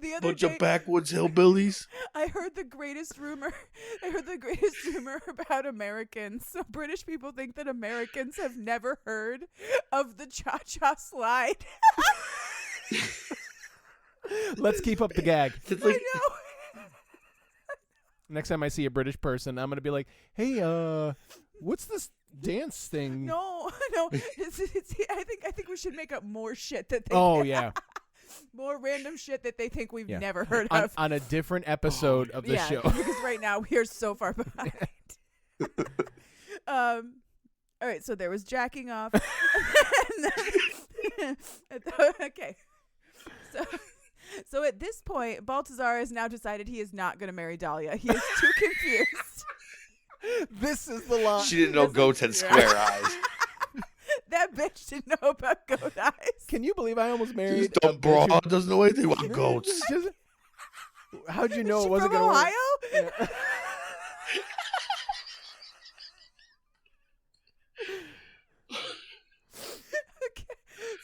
the other Bunch day, of backwoods hillbillies. I heard the greatest rumor. About Americans. So British people think that Americans have never heard of the cha-cha slide. Let's keep up the gag. It's I like, know. Next time I see a British person, I'm gonna be like, "Hey, what's this dance thing?" No. I think we should make up more shit that they. Oh yeah, More random shit that they think we've Yeah. never heard on, of. on a different episode of the Yeah, show. because right now we are so far behind. All right, so there was jacking off. Okay. So at this point, Baltasar has now decided he is not going to marry Dahlia. He is too confused. This is the line. she didn't know goats had square eyes. That bitch didn't know about goat eyes. Can you believe I almost This married dumb broad doesn't know anything about goats. How'd you know Is it she wasn't from gonna Ohio? work? Yeah. Okay.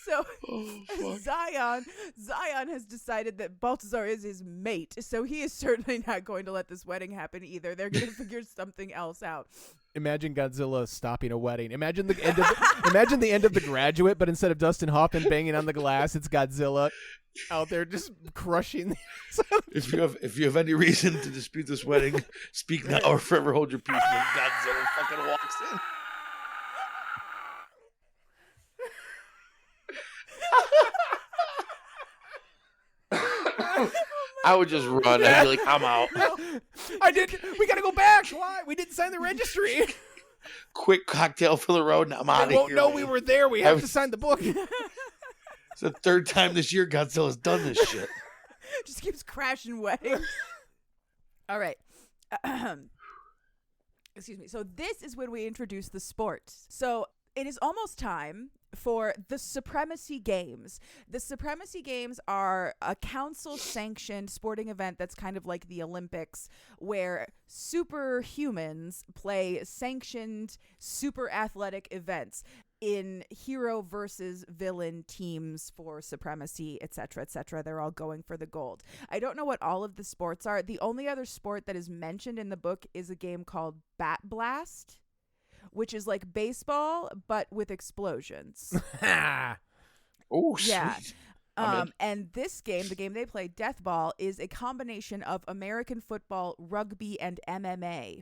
So Oh, fuck. Zion has decided that Baltasar is his mate, so he is certainly not going to let this wedding happen either. They're going to figure something else out. Imagine Godzilla stopping a wedding. Imagine the end of The Graduate, but instead of Dustin Hoffman banging on the glass, it's Godzilla out there just crushing. If you have any reason to dispute this wedding, speak now or forever hold your peace. And Godzilla fucking walks in. I would just run. I'd be like, I'm out. We gotta go back. Why? We didn't sign the registry. Quick cocktail for the road, and I'm out of They here. won't know we were there. We have to sign the book. It's the third time this year Godzilla's done this shit. Just keeps crashing weddings. All right. Excuse me. So this is when we introduce the sport. So it is almost time for the Supremacy Games. The Supremacy Games are a council-sanctioned sporting event that's kind of like the Olympics, where superhumans play sanctioned super athletic events in hero versus villain teams for supremacy, etc., etc. They're all going for the gold. I don't know what all of the sports are. The only other sport that is mentioned in the book is a game called Bat Blast, which is like baseball but with explosions. Oh, sweet. Yeah. And this game, the game they play, Death Ball, is a combination of American football, rugby, and MMA.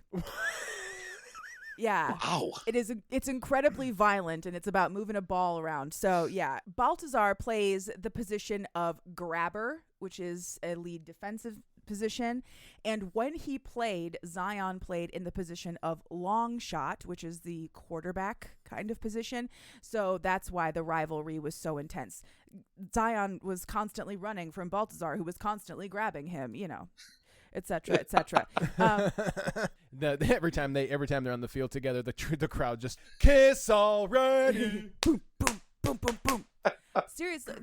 Yeah. Wow. It's incredibly violent, and it's about moving a ball around. So, yeah. Baltasar plays the position of grabber, which is a lead defensive position. And when he played, Zion played in the position of long shot, which is the quarterback kind of position. So that's why the rivalry was so intense. Zion was constantly running from Baltasar, who was constantly grabbing him, etc., etc. Every time they're on the field together, the crowd just kiss already. Boom, boom, boom, boom, boom. Seriously,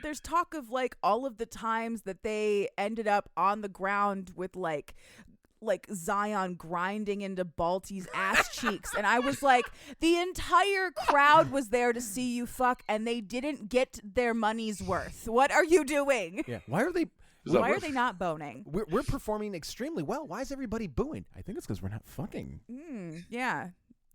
there's talk of like all of the times that they ended up on the ground with like like Zion grinding into Balti's ass cheeks. And I was like, the entire crowd was there to see you fuck, and they didn't get their money's worth. What are you doing? Yeah. Why are they not boning? We're performing extremely well. Why is everybody booing? I think it's because we're not fucking. Yeah.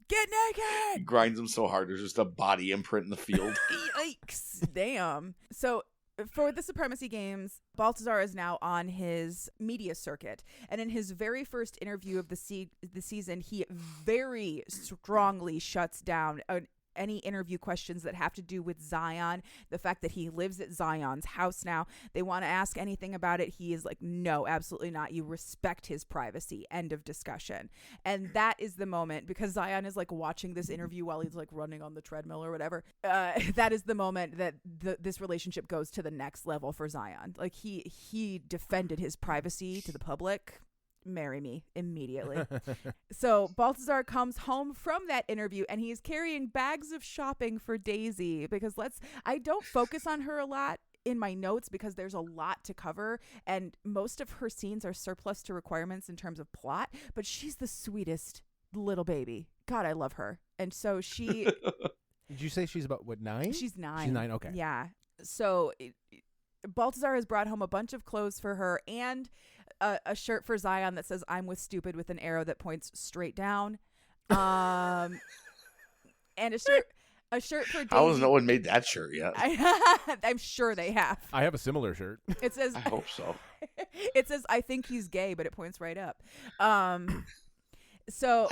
Get naked! He grinds them so hard, there's just a body imprint in the field. Yikes. Damn. So for the Supremacy Games, Baltasar is now on his media circuit. And in his very first interview of the season, he very strongly shuts down any interview questions that have to do with Zion, the fact that he lives at Zion's house now. They want to ask anything about it. He is like, no, absolutely not. You respect his privacy. End of discussion. And that is the moment, because Zion is like watching this interview while he's like running on the treadmill or whatever. That is the moment that this relationship goes to the next level for Zion. Like he defended his privacy to the public. Marry me immediately. So Baltasar comes home from that interview and he's carrying bags of shopping for Daisy, because I don't focus on her a lot in my notes because there's a lot to cover and most of her scenes are surplus to requirements in terms of plot, but she's the sweetest little baby. God, I love her. And so she Did you say she's about 9? She's 9. She's 9, okay. Yeah. So Baltasar has brought home a bunch of clothes for her and a shirt for Zion that says "I'm with stupid" with an arrow that points straight down, and a shirt for Daisy. How has no one made that shirt yet? I'm sure they have. I have a similar shirt. It says, I hope so. It says "I think he's gay," but it points right up. So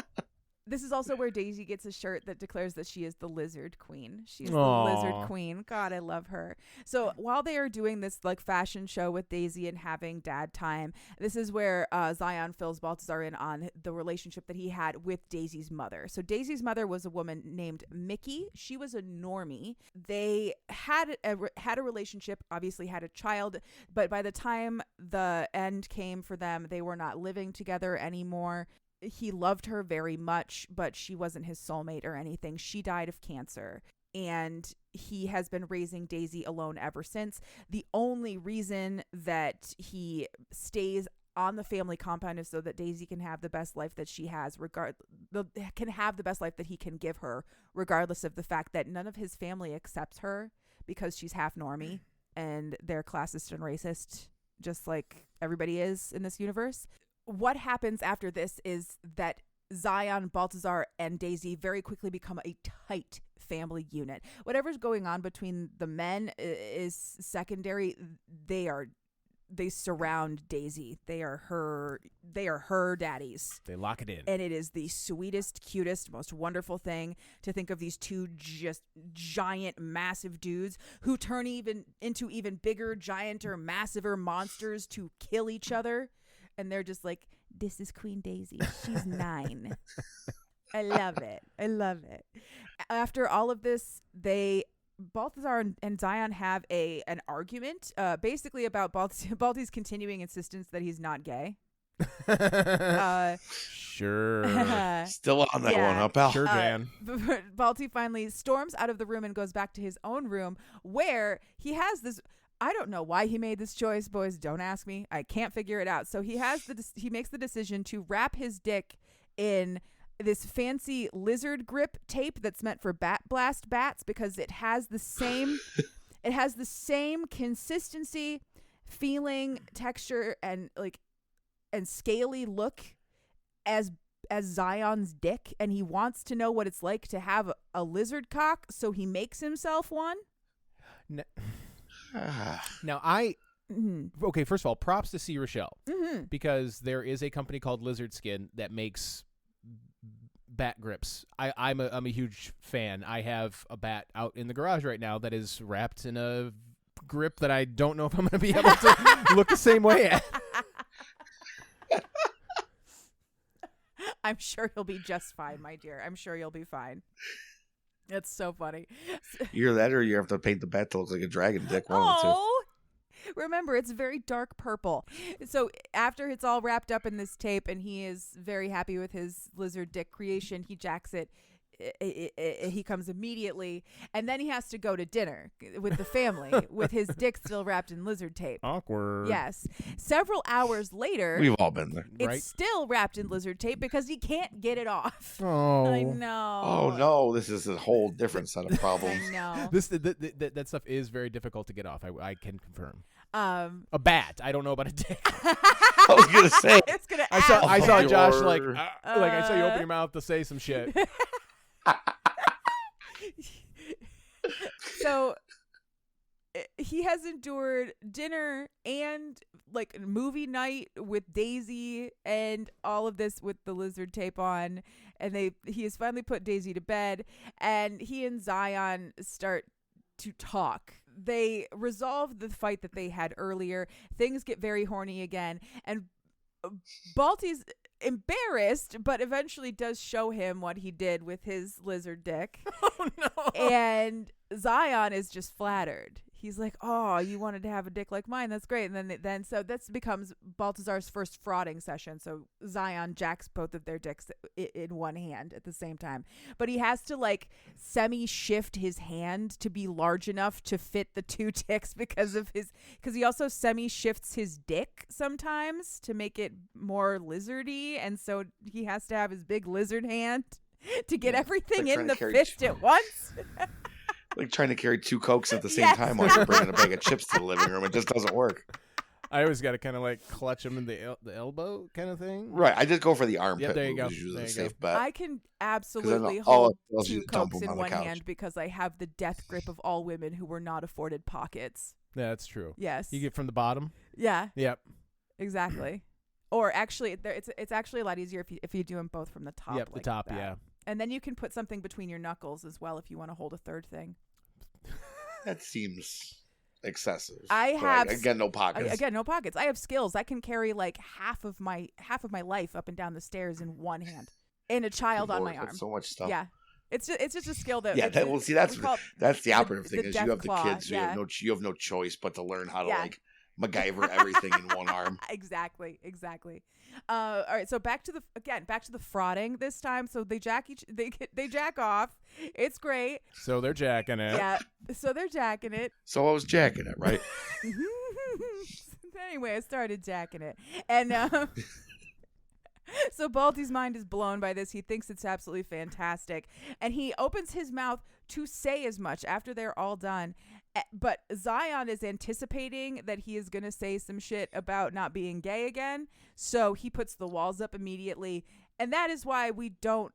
this is also where Daisy gets a shirt that declares that she is the lizard queen. She's the lizard queen. God, I love her. So while they are doing this like fashion show with Daisy and having dad time, this is where Zion fills Baltasar in on the relationship that he had with Daisy's mother. So Daisy's mother was a woman named Mickey. She was a normie. They had a relationship, obviously had a child, but by the time the end came for them, they were not living together anymore. He loved her very much, but she wasn't his soulmate or anything. She died of cancer, and he has been raising Daisy alone ever since. The only reason that he stays on the family compound is so that Daisy can have the best life that she has, can have the best life that he can give her, regardless of the fact that none of his family accepts her because she's half normie and they're classist and racist, just like everybody is in this universe. What happens after this is that Zion, Baltasar, and Daisy very quickly become a tight family unit. Whatever's going on between the men is secondary. They surround Daisy. They are her daddies. They lock it in. And it is the sweetest, cutest, most wonderful thing to think of these two just giant, massive dudes who turn into even bigger, gianter, massiver monsters to kill each other. And they're just like, this is Queen Daisy. She's 9. I love it. I love it. After all of this, Baltasar and Zion have an argument, basically about Balti's continuing insistence that he's not gay. Sure. Still on that one, huh, pal? Sure, Jan. Balti finally storms out of the room and goes back to his own room where he has this. I don't know why he made this choice, boys. Don't ask me. I can't figure it out. So he makes the decision to wrap his dick in this fancy lizard grip tape that's meant for bat blast bats because it has the same consistency, feeling, texture, and scaly look as Zion's dick, and he wants to know what it's like to have a lizard cock, so he makes himself one. Now, okay, first of all, props to C. Rochelle, because there is a company called Lizard Skin that makes bat grips. I'm a huge fan. I have a bat out in the garage right now that is wrapped in a grip that I don't know if I'm going to be able to look the same way at. I'm sure he'll be just fine, my dear. I'm sure you'll be fine. It's so funny. Either that or you have to paint the bat to look like a dragon dick. One of the two. Remember, it's very dark purple. So after it's all wrapped up in this tape and he is very happy with his lizard dick creation, he jacks it. he comes immediately, and then he has to go to dinner with the family with his dick still wrapped in lizard tape. Awkward. Yes. Several hours later, We've all been there. it's Right? still wrapped in lizard tape because he can't get it off. Oh. I know. Oh no, this is a whole different set of problems. I know. That stuff is very difficult to get off. I can confirm. A bat. I don't know about a dick. I was gonna say. It's gonna I saw Oh, Josh your- like I saw you open your mouth to say some shit. So he has endured dinner and like movie night with Daisy and all of this with the lizard tape on, and he has finally put Daisy to bed, and he and Zion start to talk. They resolve the fight that they had earlier. Things get very horny again, and Balty's embarrassed, but eventually does show him what he did with his lizard dick. Oh no. And Zion is just flattered. He's like, "Oh, you wanted to have a dick like mine? That's great." And then so this becomes Baltasar's first frauding session. So Zion jacks both of their dicks in one hand at the same time, but he has to like semi-shift his hand to be large enough to fit the two dicks because he also semi-shifts his dick sometimes to make it more lizardy, and so he has to have his big lizard hand to get everything like in the trying to carry fist at once. Like trying to carry 2 Cokes at the same Yes. time while you're bringing a bag of chips to the living room. It just doesn't work. I always got to kind of like clutch him in the elbow kind of thing. Right. I just go for the armpit. Yep, there you move go. is usually There the you go. safe bet. I can absolutely all hold it does is 2 you dump Cokes them in on the one couch. hand because I have the death grip of all women who were not afforded pockets. Yeah, that's true. Yes. You get from the bottom. Yeah, Yep. exactly. Or actually, it's actually a lot easier if you do them both from the top. Yep. like The top. that. Yeah. And then you can put something between your knuckles as well if you want to hold a third thing. That seems excessive. I But have again, no pockets. Again, no pockets. I have skills. I can carry like half of my life up and down the stairs in one hand, and a child on Lord, my that's arm. so much stuff. Yeah, it's just a skill that. Yeah, it's- well, see, that's we call it the operative thing the is death you have the claw, kids, so yeah. you have no choice but to learn how to Yeah. like MacGyver everything in one arm. Exactly. All right, so back to the frauding this time. So they jack off. It's great. So they're jacking it. Yeah. So they're jacking it. So I was jacking it, right? Anyway, I started jacking it, and so Balty's mind is blown by this. He thinks it's absolutely fantastic, and he opens his mouth to say as much after they're all done. But Zion is anticipating that he is going to say some shit about not being gay again, so he puts the walls up immediately, and that is why we don't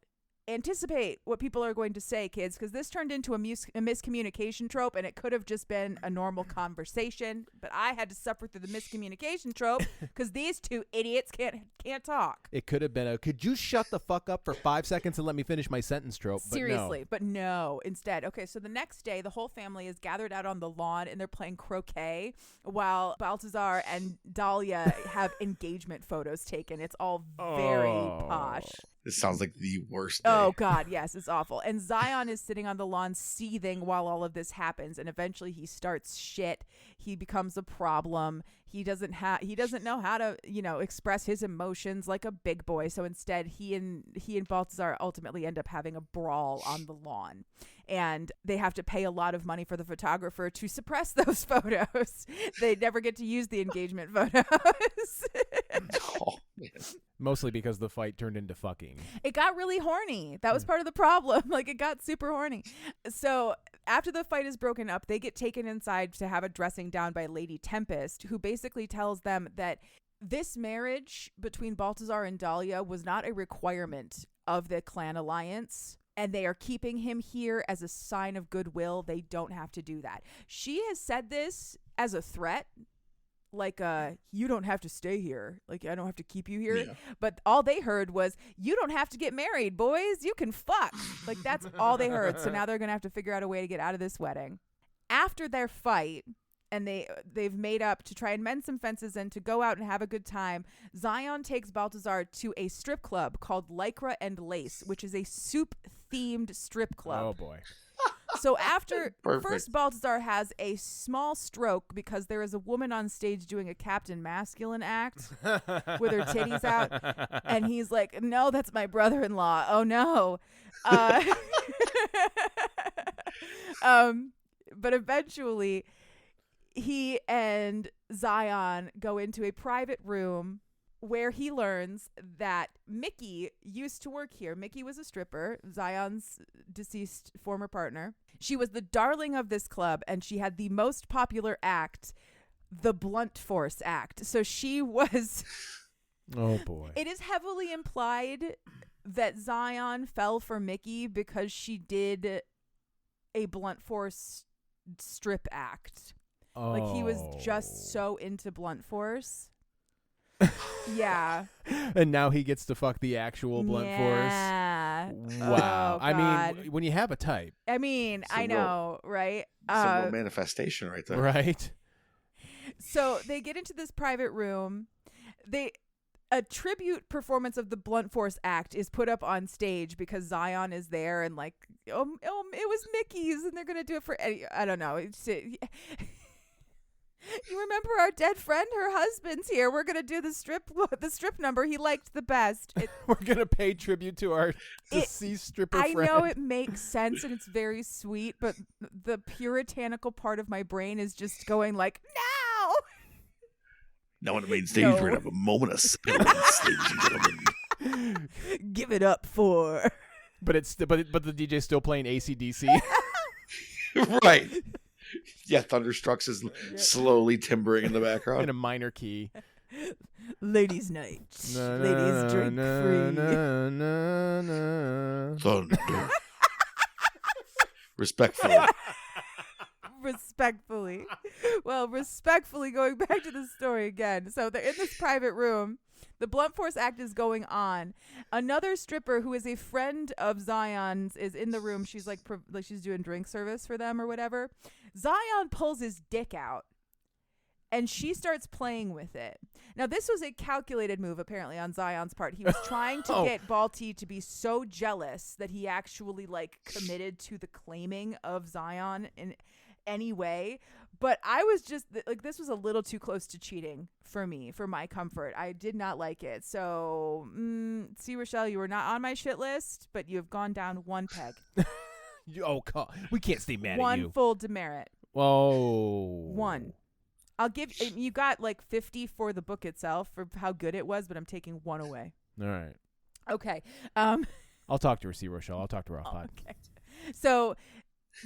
anticipate what people are going to say, kids, because this turned into a miscommunication trope, and it could have just been a normal conversation, but I had to suffer through the miscommunication trope because these two idiots can't talk. It could have been a could you shut the fuck up for 5 seconds and let me finish my sentence trope. But Seriously, but no. Instead, okay, so the next day, the whole family is gathered out on the lawn, and they're playing croquet while Baltasar and Dahlia have engagement photos taken. It's all very posh. This sounds like the worst day. Oh, God, yes, it's awful. And Zion is sitting on the lawn seething while all of this happens, and eventually he starts shit. He becomes a problem. He doesn't know how to, express his emotions like a big boy. So instead, he and Baltasar ultimately end up having a brawl on the lawn. And they have to pay a lot of money for the photographer to suppress those photos. They never get to use the engagement photos. Oh, man. Mostly because the fight turned into fucking. It got really horny. That was part of the problem. Like, it got super horny. So after the fight is broken up, they get taken inside to have a dressing down by Lady Tempest, who basically tells them that this marriage between Baltasar and Dahlia was not a requirement of the clan alliance, and they are keeping him here as a sign of goodwill. They don't have to do that. She has said this as a threat. Like, you don't have to stay here. Like, I don't have to keep you here. Yeah. But all they heard was, you don't have to get married, boys. You can fuck. Like, that's all they heard. So now they're going to have to figure out a way to get out of this wedding. After their fight, and they've made up to try and mend some fences and to go out and have a good time, Zion takes Baltasar to a strip club called Lycra and Lace, which is a soup-themed strip club. Oh, boy. So after Perfect. first Baltasar has a small stroke because there is a woman on stage doing a Captain Masculine act with her titties out, and he's like, "No, that's my brother-in-law. Oh no." But eventually he and Zion go into a private room where he learns that Mickey used to work here. Mickey was a stripper, Zion's deceased former partner. She was the darling of this club, and she had the most popular act, the Blunt Force Act. So she was... Oh, boy. It is heavily implied that Zion fell for Mickey because she did a blunt force strip act. Oh. Like, he was just so into blunt force. Yeah. And now he gets to fuck the actual blunt force. Wow. Oh, I God. mean, when you have a type. I mean, I know, right? Some real manifestation right there. Right. So they get into this private room. A tribute performance of the Blunt Force Act is put up on stage because Zion is there and like, it was Mickey's and they're going to do it for I don't know. You remember our dead friend? Her husband's here. We're going to do the strip number he liked the best. We're going to pay tribute to our deceased stripper friend. I know it makes sense and it's very sweet, but the puritanical part of my brain is just going like, no! Now on the main stage, we're going to have a moment of silence, ladies and gentlemen. Give it up for... But the DJ's still playing AC/DC. Right. Yeah, Thunderstruck's is slowly timbering in the background. In a minor key. Ladies' night. Ladies drink free. Thunder. Respectfully. Respectfully going back to the story again. So they're in this private room. The Blunt Force Act is going on. Another stripper who is a friend of Zion's is in the room. She's like she's doing drink service for them or whatever. Zion pulls his dick out and she starts playing with it. Now, this was a calculated move apparently on Zion's part. He was trying to get Balti to be so jealous that he actually like committed to the claiming of Zion in any way. But I was just like, this was a little too close to cheating for me, for my comfort. I did not like it. So, see, Rochelle, you were not on my shit list, but you have gone down one peg. We can't stay mad at you. One full demerit. Whoa. One. I'll give you got like 50 for the book itself for how good it was, but I'm taking one away. All right. Okay. I'll talk to her, see Rochelle. I'll talk to her off pod. Okay. So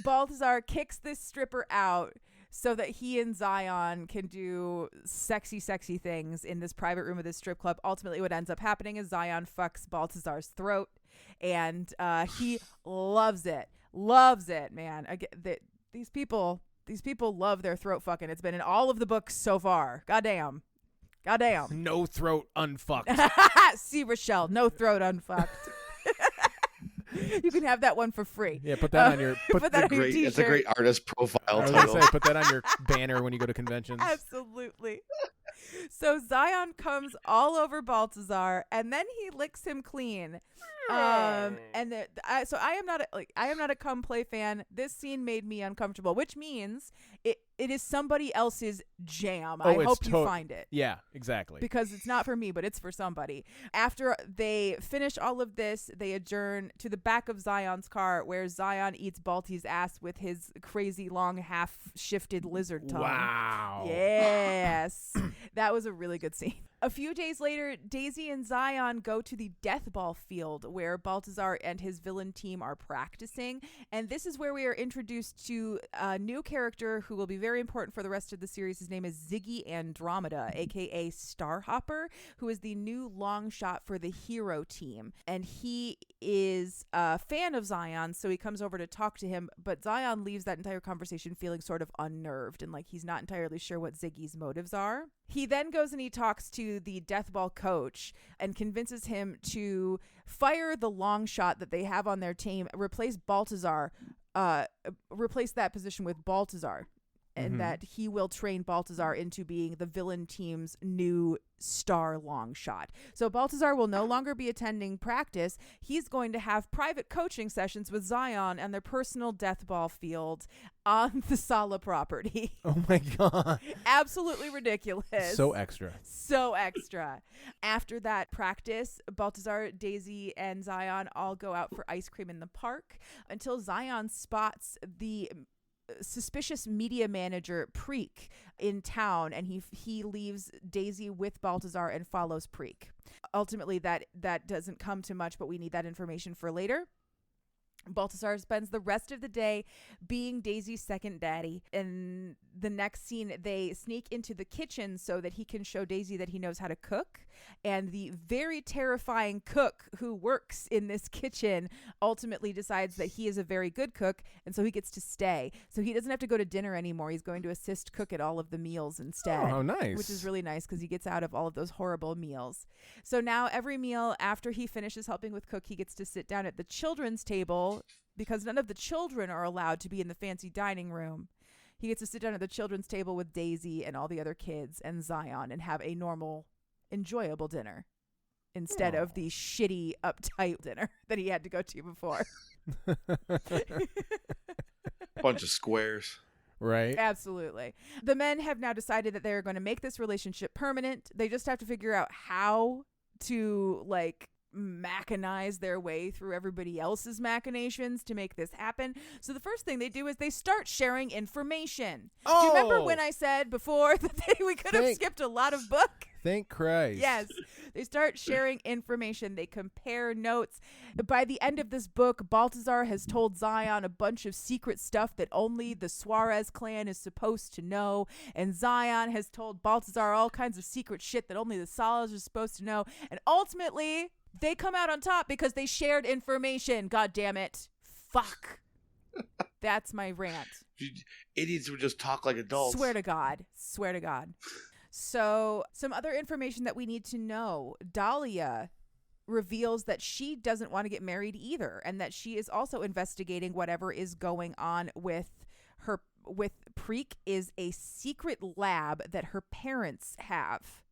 Baltasar kicks this stripper out so that he and Zion can do sexy things in this private room of this strip club. Ultimately, what ends up happening is Zion fucks Baltasar's throat, and he loves it. Loves it, man. These people love their throat fucking. It's been in all of the books so far. Goddamn. No throat unfucked. See, Rochelle, no throat unfucked. You can have that one for free. Yeah, put that on your. Put that on your t-shirt. It's a great artist profile I was title. gonna say, put that on your banner when you go to conventions. Absolutely. So Zion comes all over Baltasar, and then he licks him clean. So I am not a come play fan. This scene made me uncomfortable, which means it is somebody else's jam. I hope you find it. Yeah, exactly. Because it's not for me, but it's for somebody. After they finish all of this, they adjourn to the back of Zion's car, where Zion eats Balti's ass with his crazy long half-shifted lizard tongue. Wow. Yes. That was a really good scene. A few days later, Daisy and Zion go to the death ball field where Baltasar and his villain team are practicing. And this is where we are introduced to a new character who will be very important for the rest of the series. His name is Ziggy Andromeda, a.k.a. Starhopper, who is the new long shot for the hero team. And he is a fan of Zion, so he comes over to talk to him. But Zion leaves that entire conversation feeling sort of unnerved and like he's not entirely sure what Ziggy's motives are. He then goes and he talks to the death ball coach and convinces him to fire the long shot that they have on their team, replace Baltasar, replace that position with Baltasar, and that he will train Baltasar into being the villain team's new star long shot. So Baltasar will no longer be attending practice. He's going to have private coaching sessions with Zion and their personal death ball field on the Sala property. Oh my God. Absolutely ridiculous. So extra. So extra. After that practice, Baltasar, Daisy, and Zion all go out for ice cream in the park until Zion spots the suspicious media manager Preek in town, and he leaves Daisy with Baltasar and follows Preek. Ultimately, that doesn't come to much, but we need that information for later. Baltasar spends the rest of the day being Daisy's second daddy. In the next scene, they sneak into the kitchen so that he can show Daisy that he knows how to cook. And the very terrifying cook who works in this kitchen ultimately decides that he is a very good cook, and so he gets to stay. So he doesn't have to go to dinner anymore. He's going to assist cook at all of the meals instead. Oh, nice. Which is really nice because he gets out of all of those horrible meals. So now every meal after he finishes helping with cook, he gets to sit down at the children's table because none of the children are allowed to be in the fancy dining room. He gets to sit down at the children's table with Daisy and all the other kids and Zion and have a normal, enjoyable dinner instead of the shitty, uptight dinner that he had to go to before. Bunch of squares. Right. Absolutely. The men have now decided that they're going to make this relationship permanent. They just have to figure out how to, machinize their way through everybody else's machinations to make this happen. So the first thing they do is they start sharing information. Do you remember when I said before that we could have skipped a lot of book? Thank Christ. Yes. They start sharing information. They compare notes. By the end of this book, Baltasar has told Zion a bunch of secret stuff that only the Suarez clan is supposed to know. And Zion has told Baltasar all kinds of secret shit that only the Salas are supposed to know. And ultimately, they come out on top because they shared information. God damn it. Fuck. That's my rant. Idiots would just talk like adults. Swear to God. Swear to God. So some other information that we need to know. Dahlia reveals that she doesn't want to get married either, and that she is also investigating whatever is going on with her. With Preek is a secret lab that her parents have.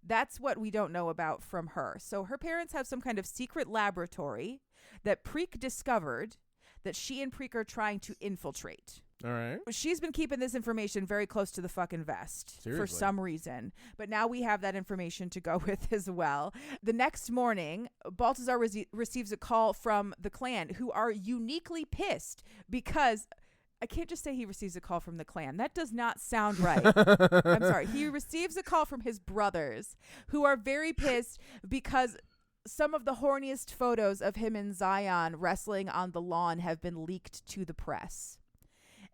That's what we don't know about from her. So her parents have some kind of secret laboratory that Preek discovered that she and Preek are trying to infiltrate. All right. She's been keeping this information very close to the fucking vest. Seriously? For some reason. But now we have that information to go with as well. The next morning, Baltasar receives a call from the clan, who are uniquely pissed because... I can't just say he receives a call from the clan. That does not sound right. I'm sorry. He receives a call from his brothers, who are very pissed because some of the horniest photos of him and Zion wrestling on the lawn have been leaked to the press.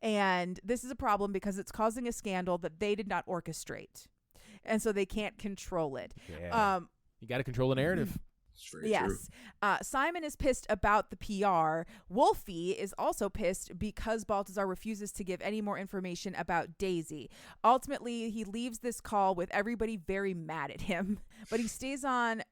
And this is a problem because it's causing a scandal that they did not orchestrate. And so they can't control it. Yeah. You got to control the narrative. Yes. Simon is pissed about the PR. Wolfy is also pissed because Baltasar refuses to give any more information about Daisy. Ultimately, he leaves this call with everybody very mad at him, but he stays on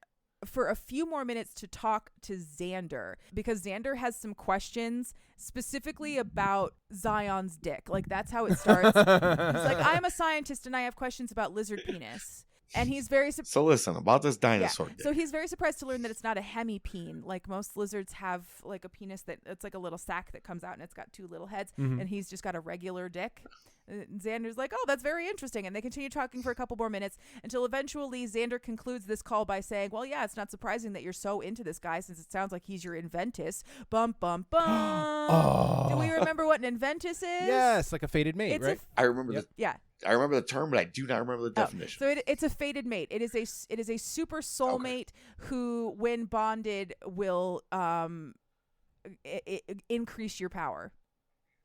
for a few more minutes to talk to Xander because Xander has some questions specifically about Zion's dick. That's how it starts. He's like, I'm a scientist and I have questions about lizard penis. And he's very So listen, about this dinosaur dick. So he's very surprised to learn that it's not a hemipene. Like most lizards have a penis that it's like a little sac that comes out and it's got two little heads, and he's just got a regular dick. Xander's like, oh, that's very interesting. And they continue talking for a couple more minutes until eventually Xander concludes this call by saying, well, yeah, it's not surprising that you're so into this guy since it sounds like he's your Inventus. Bum, bum, bum. Oh. Do we remember what an Inventus is? Yes, like a fated mate, right? I remember I remember the term, but I do not remember the definition. So it's a fated mate. It is a super soulmate who, when bonded, will increase your power.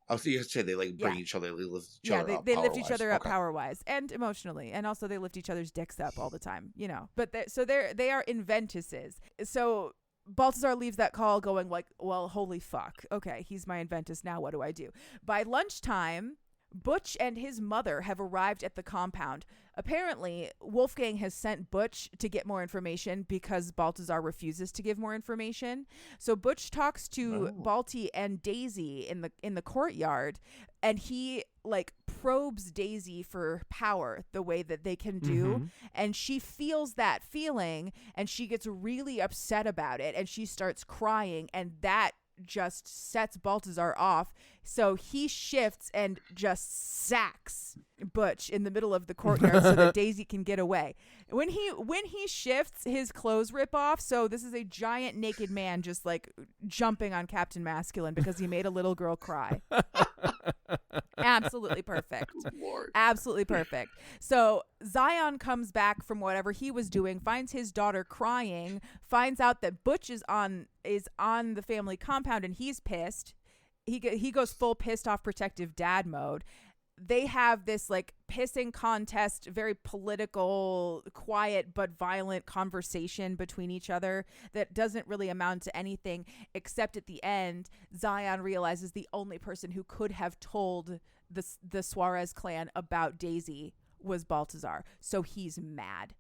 Oh, so you say they bring each other, they lift each other up. They lift each other up power-wise and emotionally, and also they lift each other's dicks up all the time, But they are Inventuses. So Baltasar leaves that call going well, holy fuck. Okay, he's my Inventus. Now what do I do? By lunchtime, Butch and his mother have arrived at the compound. Apparently, Wolfgang has sent Butch to get more information because Baltasar refuses to give more information. So Butch talks to Balti and Daisy in the courtyard, and he like probes Daisy for power the way that they can do, and she feels that feeling, and she gets really upset about it, and she starts crying, and that just sets Baltasar off. So he shifts and just sacks Butch in the middle of the courtyard so that Daisy can get away. When he shifts, his clothes rip off. So this is a giant naked man just like jumping on Captain Masculine because he made a little girl cry. Absolutely perfect. Lord. Absolutely perfect. So Zion comes back from whatever he was doing, finds his daughter crying, finds out that Butch is on the family compound, and he's pissed. He goes full pissed off protective dad mode. They have this like pissing contest, very political, quiet but violent conversation between each other that doesn't really amount to anything, except at the end, Zion realizes the only person who could have told the Suarez clan about Daisy was Baltasar. So he's mad.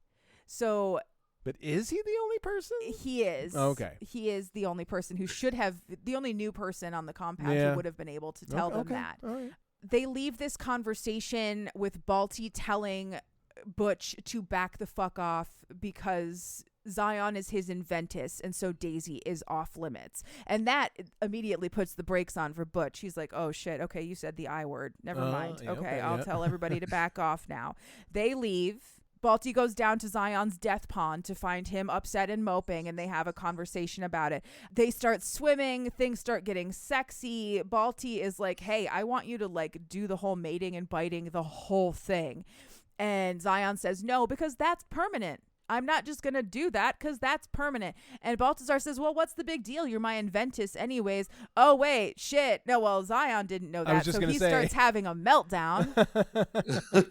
So... But is he the only person? He is. Okay. He is the only person who should have, the only new person on the compound who would have been able to tell them that. All right. They leave this conversation with Balti telling Butch to back the fuck off because Zion is his Inventus, and so Daisy is off limits. And that immediately puts the brakes on for Butch. He's like, oh shit, okay, you said the I word. Never mind. Okay, I'll tell everybody to back off now. They leave. Balti goes down to Zion's death pond to find him upset and moping, and they have a conversation about it. They start swimming. Things start getting sexy. Balti is like, hey, I want you to like do the whole mating and biting, the whole thing. And Zion says, no, because that's permanent. I'm not just going to do that because that's permanent. And Baltasar says, well, what's the big deal? You're my Inventus anyways. Oh, wait, shit. No, well, Zion didn't know that. So he starts having a meltdown.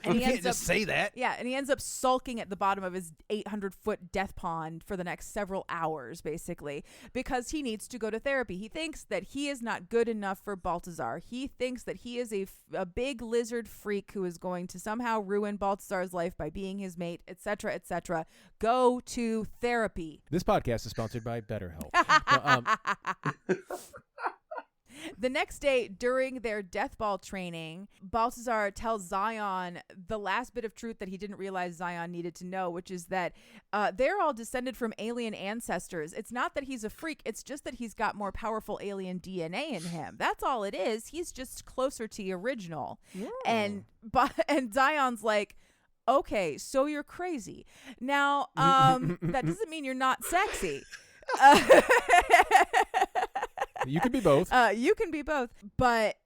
And he can't just say that. Yeah, and he ends up sulking at the bottom of his 800-foot death pond for the next several hours, basically, because he needs to go to therapy. He thinks that he is not good enough for Baltasar. He thinks that he is a big lizard freak who is going to somehow ruin Baltasar's life by being his mate, etc., etc. Go to therapy. This podcast is sponsored by BetterHelp. The next day, during their death ball training, Baltasar tells Zion the last bit of truth that he didn't realize Zion needed to know, which is that they're all descended from alien ancestors. It's not that he's a freak. It's just that he's got more powerful alien DNA in him. That's all it is. He's just closer to the original. Yeah. And Zion's like, okay, so you're crazy. Now, that doesn't mean you're not sexy. You can be both. You can be both. But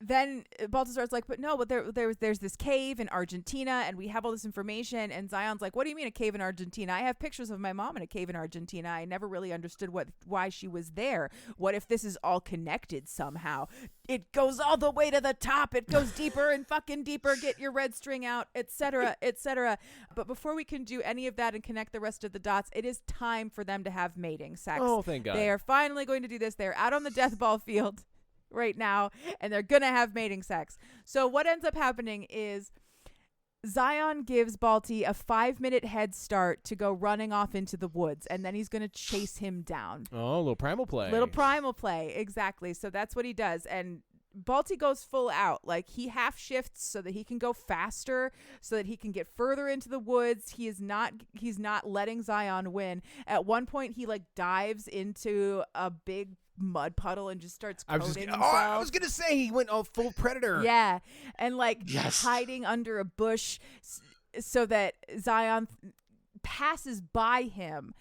then Baltasar's like, but no, but there's this cave in Argentina, and we have all this information. And Zion's like, what do you mean a cave in Argentina? I have pictures of my mom in a cave in Argentina. I never really understood why she was there. What if this is all connected somehow? It goes all the way to the top. It goes deeper and fucking deeper. Get your red string out, etc., etc. But before we can do any of that and connect the rest of the dots, it is time for them to have mating sex. Oh, thank God. They are finally going to do this. They're out on the death ball field right now, and they're gonna have mating sex. So what ends up happening is Zion gives Balti a 5-minute head start to go running off into the woods, and then he's gonna chase him down. Oh, a little primal play. Exactly. So that's what he does. And Balti goes full out. Like, he half shifts so that he can go faster, so that he can get further into the woods. He's not letting Zion win. At one point, he like dives into a big mud puddle and just starts coating himself. I was gonna say he went all full predator. Yeah, and like hiding under a bush so that Zion passes by him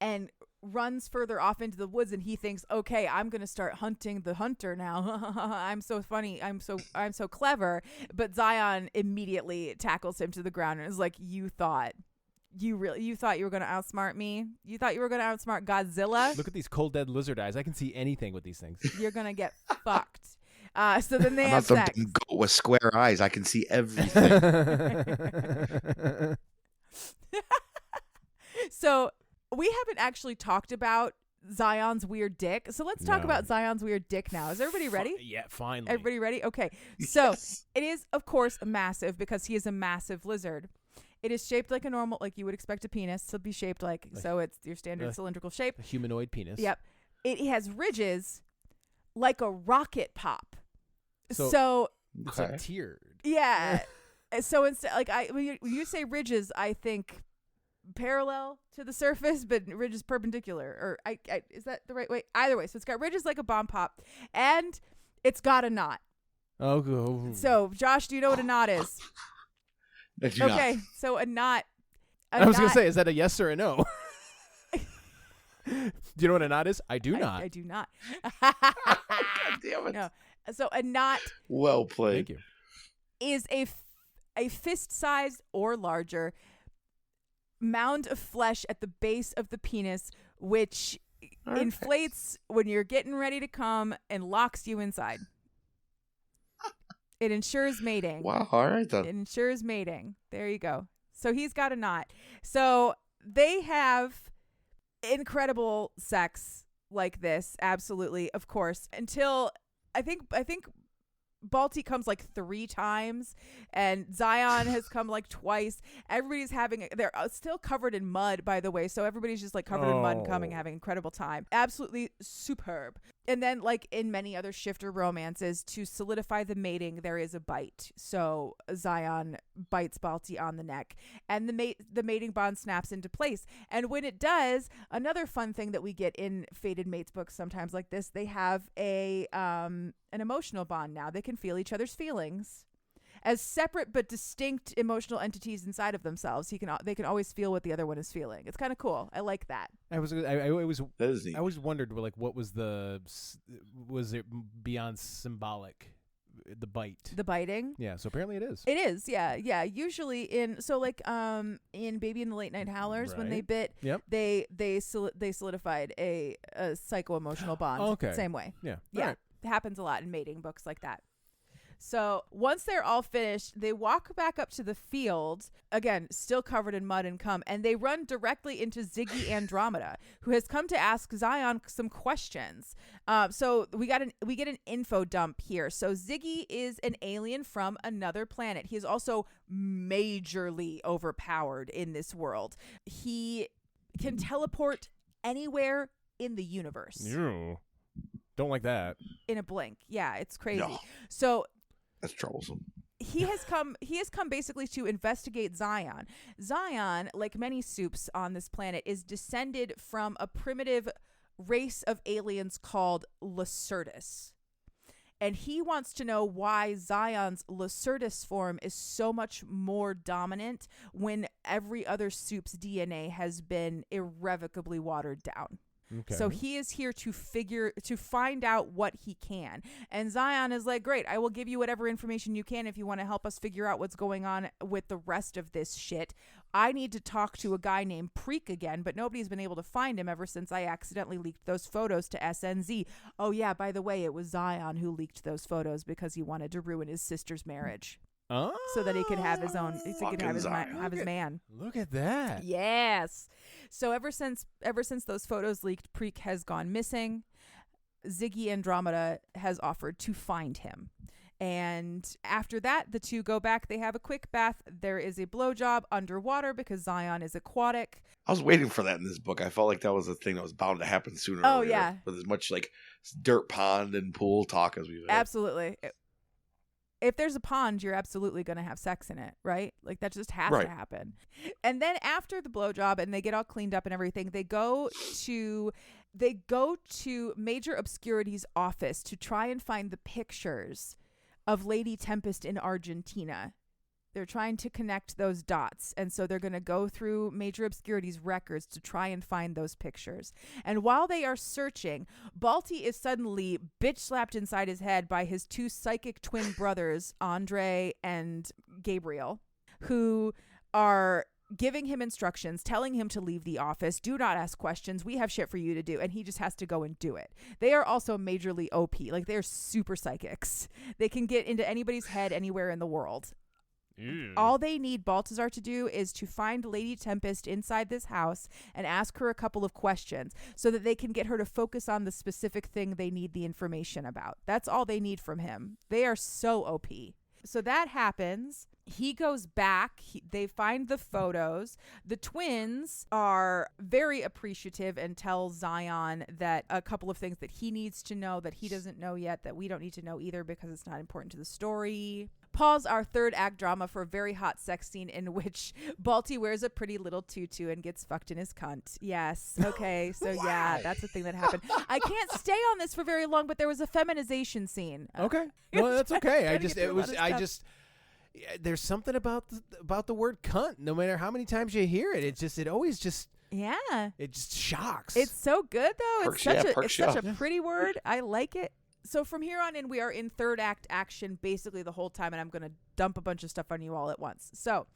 and runs further off into the woods, and he thinks, okay, I'm gonna start hunting the hunter now. I'm so funny. I'm so clever. But Zion immediately tackles him to the ground and is like, you thought you were going to outsmart me? You thought you were going to outsmart Godzilla? Look at these cold, dead lizard eyes. I can see anything with these things. You're going to get fucked. So then they I'm have not sex. some goat with square eyes. I can see everything. So we haven't actually talked about Zion's weird dick. So let's talk about Zion's weird dick now. Is everybody ready? Yeah, finally. Everybody ready? Okay. So it is, of course, massive because he is a massive lizard. It is shaped like a normal, like you would expect a penis to be shaped like. So it's your standard cylindrical shape. A humanoid penis. Yep. It has ridges like a rocket pop. So it's like tiered. Yeah. So instead, like when you say ridges, I think parallel to the surface, but ridges perpendicular. Or is that the right way? Either way. So it's got ridges like a bomb pop, and it's got a knot. Oh, go. So Josh, do you know what a knot is? Okay, so a knot. I was gonna say, is that a yes or a no? Do you know what a knot is? I do not. I do not. God damn it. No. So a knot. Well played. Thank you. Is a fist-sized or larger mound of flesh at the base of the penis, which inflates when you're getting ready to come and locks you inside. It ensures mating. Wow, all right then. It ensures mating. There you go. So he's got a knot. So they have incredible sex like this, absolutely, of course, until I think Balti comes like 3 times, and Zion has come like twice. Everybody's they're still covered in mud, by the way, so everybody's just like covered in mud and coming, having an incredible time. Absolutely superb. And then, like in many other shifter romances, to solidify the mating, there is a bite. So Zion bites Balti on the neck, and the mating bond snaps into place. And when it does, another fun thing that we get in fated mates books sometimes like this, they have an emotional bond now. They can feel each other's feelings as separate but distinct emotional entities inside of themselves. They can always feel what the other one is feeling. It's kind of cool. I like that. I always wondered, like, what was it beyond symbolic? The bite. The biting? Yeah, so apparently it is. It is, yeah. Yeah. Usually in Baby and the Late Night Howlers, when they bit, they solidified a psycho-emotional bond. Oh, okay. Same way. Yeah. Yeah. Right. It happens a lot in mating books like that. So once they're all finished, they walk back up to the field, again, still covered in mud and cum, and they run directly into Ziggy Andromeda, who has come to ask Zion some questions. So we get an info dump here. So Ziggy is an alien from another planet. He is also majorly overpowered in this world. He can teleport anywhere in the universe. Ew. Don't like that. In a blink. Yeah, it's crazy. No. So that's troublesome. He has come basically to investigate Zion. Zion, like many soups on this planet, is descended from a primitive race of aliens called Lacertus. And he wants to know why Zion's Lacertus form is so much more dominant when every other soup's DNA has been irrevocably watered down. Okay. So he is here to find out what he can. And Zion is like, great, I will give you whatever information you can if you want to help us figure out what's going on with the rest of this shit. I need to talk to a guy named Preek again, but nobody's been able to find him ever since I accidentally leaked those photos to SNZ. Oh yeah, by the way, it was Zion who leaked those photos because he wanted to ruin his sister's marriage. Oh, so that he could have his own, he could have his man. Look at that. Yes. So ever since those photos leaked, Preek has gone missing. Ziggy Andromeda has offered to find him. And after that, the two go back. They have a quick bath. There is a blowjob underwater because Zion is aquatic. I was waiting for that in this book. I felt like that was a thing that was bound to happen sooner or later. Yeah. With as much like dirt pond and pool talk as we've had. Absolutely. If there's a pond, you're absolutely going to have sex in it, right? Like that just has to happen. And then after the blowjob and they get all cleaned up and everything, they go to Major Obscurity's office to try and find the pictures of Lady Tempest in Argentina. They're trying to connect those dots. And so they're going to go through Major Obscurity's records to try and find those pictures. And while they are searching, Balti is suddenly bitch slapped inside his head by his two psychic twin brothers, Andre and Gabriel, who are giving him instructions, telling him to leave the office. Do not ask questions. We have shit for you to do. And he just has to go and do it. They are also majorly OP. Like they're super psychics. They can get into anybody's head anywhere in the world. All they need Baltasar to do is to find Lady Tempest inside this house and ask her a couple of questions so that they can get her to focus on the specific thing they need the information about. That's all they need from him. They are so OP. So that happens. He goes back. They find the photos. The twins are very appreciative and tell Zion that a couple of things that he needs to know that he doesn't know yet, that we don't need to know either because it's not important to the story. Pause our third act drama for a very hot sex scene in which Balti wears a pretty little tutu and gets fucked in his cunt. Yes. Okay. So yeah, that's the thing that happened. I can't stay on this for very long, but there was a feminization scene. Okay. Well, that's okay. There's something about the word cunt. No matter how many times you hear it, it always just it just shocks. It's so good though. It's such a pretty word. I like it. So from here on in, we are in third act action basically the whole time, and I'm going to dump a bunch of stuff on you all at once. So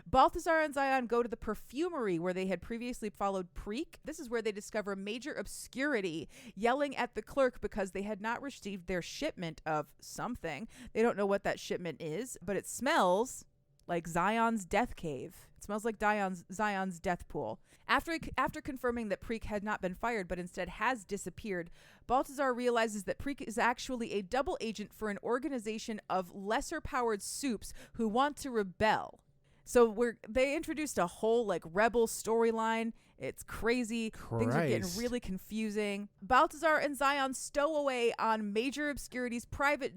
Baltasar and Zion go to the perfumery where they had previously followed Preek. This is where they discover major obscurity, yelling at the clerk because they had not received their shipment of something. They don't know what that shipment is, but it smells like Zion's death cave. It smells like Zion's death pool. After confirming that Preek had not been fired but instead has disappeared, Baltasar realizes that Preek is actually a double agent for an organization of lesser-powered supes who want to rebel. So they introduced a whole rebel storyline. It's crazy. Things are getting really confusing. Baltasar and Zion stow away on Major Obscurity's private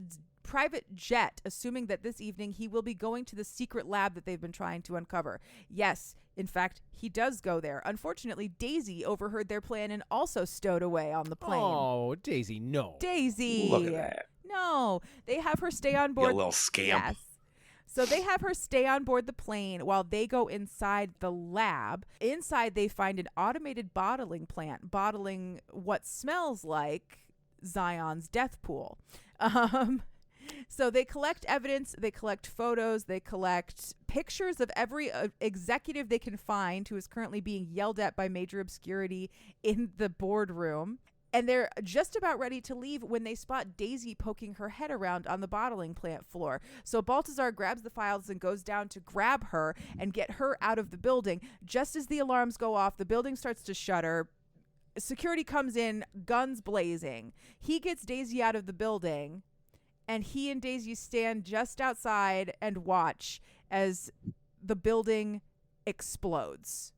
jet, assuming that this evening he will be going to the secret lab that they've been trying to uncover. Yes, in fact, he does go there. Unfortunately, Daisy overheard their plan and also stowed away on the plane. Oh, Daisy, no. Daisy. Look at that. No. They have her stay on board. You little scamp. Yes. So they have her stay on board the plane while they go inside the lab. Inside, they find an automated bottling plant, bottling what smells like Zion's death pool. So they collect evidence, they collect photos, they collect pictures of every executive they can find who is currently being yelled at by Major Obscurity in the boardroom. And they're just about ready to leave when they spot Daisy poking her head around on the bottling plant floor. So Baltasar grabs the files and goes down to grab her and get her out of the building. Just as the alarms go off, the building starts to shudder. Security comes in, guns blazing. He gets Daisy out of the building, and he and Daisy stand just outside and watch as the building explodes.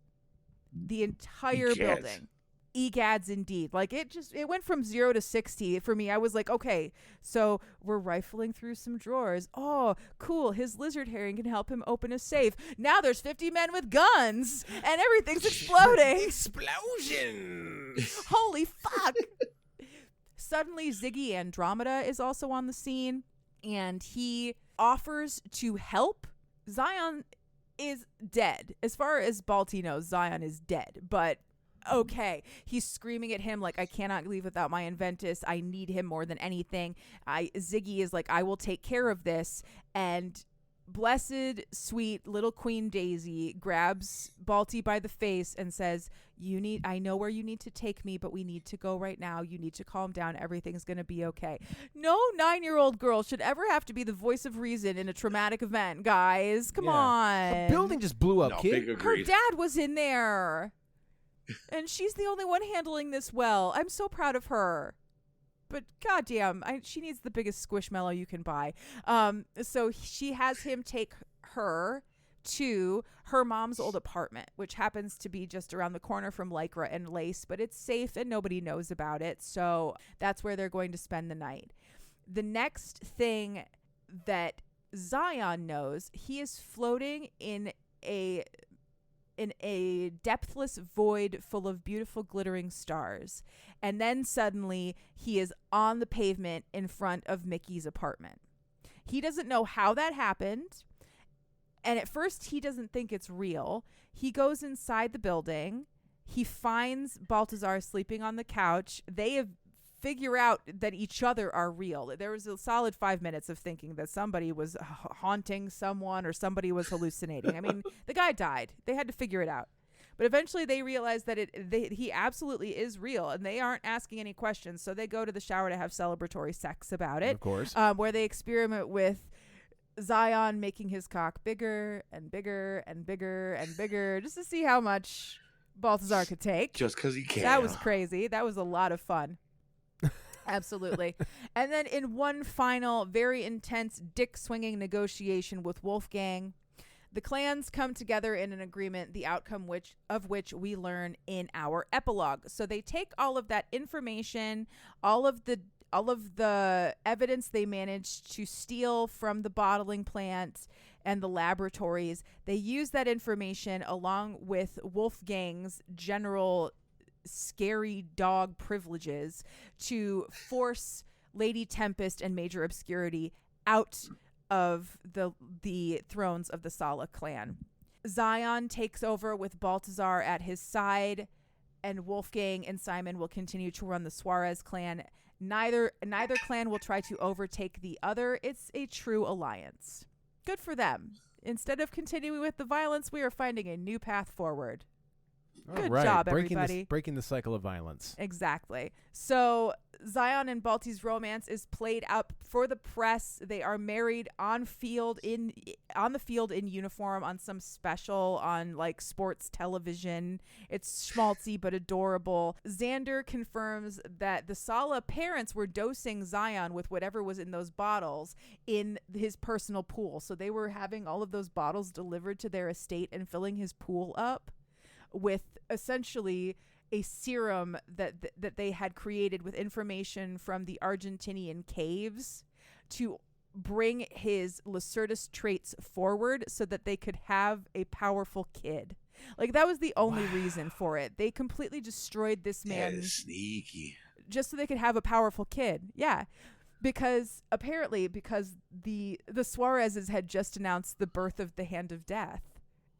The entire building. Egads indeed. It went from 0 to 60 for me. I was like, okay, so we're rifling through some drawers. Oh, cool. His lizard herring can help him open a safe. Now there's 50 men with guns and everything's exploding. Explosion. Holy fuck. Suddenly, Ziggy Andromeda is also on the scene, and he offers to help. Zion is dead. As far as Balti knows, Zion is dead, but okay. He's screaming at him like, I cannot leave without my Inventus. I need him more than anything. Ziggy is like, I will take care of this. And blessed, sweet little Queen Daisy grabs Balti by the face and says, I know where you need to take me, but we need to go right now. You need to calm down. Everything's going to be okay. No 9-year-old girl should ever have to be the voice of reason in a traumatic event, guys. Come on. The building just blew up, kid. Her dad was in there. And she's the only one handling this well. I'm so proud of her. But goddamn, she needs the biggest squishmallow you can buy. So she has him take her to her mom's old apartment, which happens to be just around the corner from Lycra and Lace, but it's safe and nobody knows about it. So that's where they're going to spend the night. The next thing that Zion knows, he is floating in a depthless void full of beautiful glittering stars. And then suddenly he is on the pavement in front of Mickey's apartment. He doesn't know how that happened. And at first he doesn't think it's real. He goes inside the building. He finds Baltasar sleeping on the couch. They figure out that each other are real. There was a solid 5 minutes of thinking that somebody was haunting someone or somebody was hallucinating. I mean, the guy died. They had to figure it out. But eventually they realize that he absolutely is real, and they aren't asking any questions. So they go to the shower to have celebratory sex about it. Of course. Where they experiment with Zion making his cock bigger and bigger and bigger and bigger just to see how much Baltasar could take. Just because he can. That was crazy. That was a lot of fun. Absolutely. And then in one final, very intense dick-swinging negotiation with Wolfgang, the clans come together in an agreement, the outcome of which we learn in our epilogue. So they take all of that information, all of the evidence they managed to steal from the bottling plant and the laboratories. They use that information along with Wolfgang's general scary dog privileges to force Lady Tempest and Major Obscurity out of the thrones of the Sala clan. Zion takes over with Baltasar at his side, and Wolfgang and Simon will continue to run the Suarez clan. Neither clan will try to overtake the other. It's a true alliance. Good for them. Instead of continuing with the violence, we are finding a new path forward. Good job, everybody. Breaking the cycle of violence. Exactly. So Zion and Balti's romance is played up for the press. They are married on the field in uniform on some special on like sports television. It's schmaltzy but adorable. Xander confirms that the Sala parents were dosing Zion with whatever was in those bottles in his personal pool. So they were having all of those bottles delivered to their estate and filling his pool up with essentially a serum that they had created with information from the Argentinian caves to bring his Lacertus traits forward so that they could have a powerful kid. Like, that was the only reason for it. They completely destroyed this man. That is sneaky. Just so they could have a powerful kid. Yeah. Because the Suarezes had just announced the birth of the Hand of Death.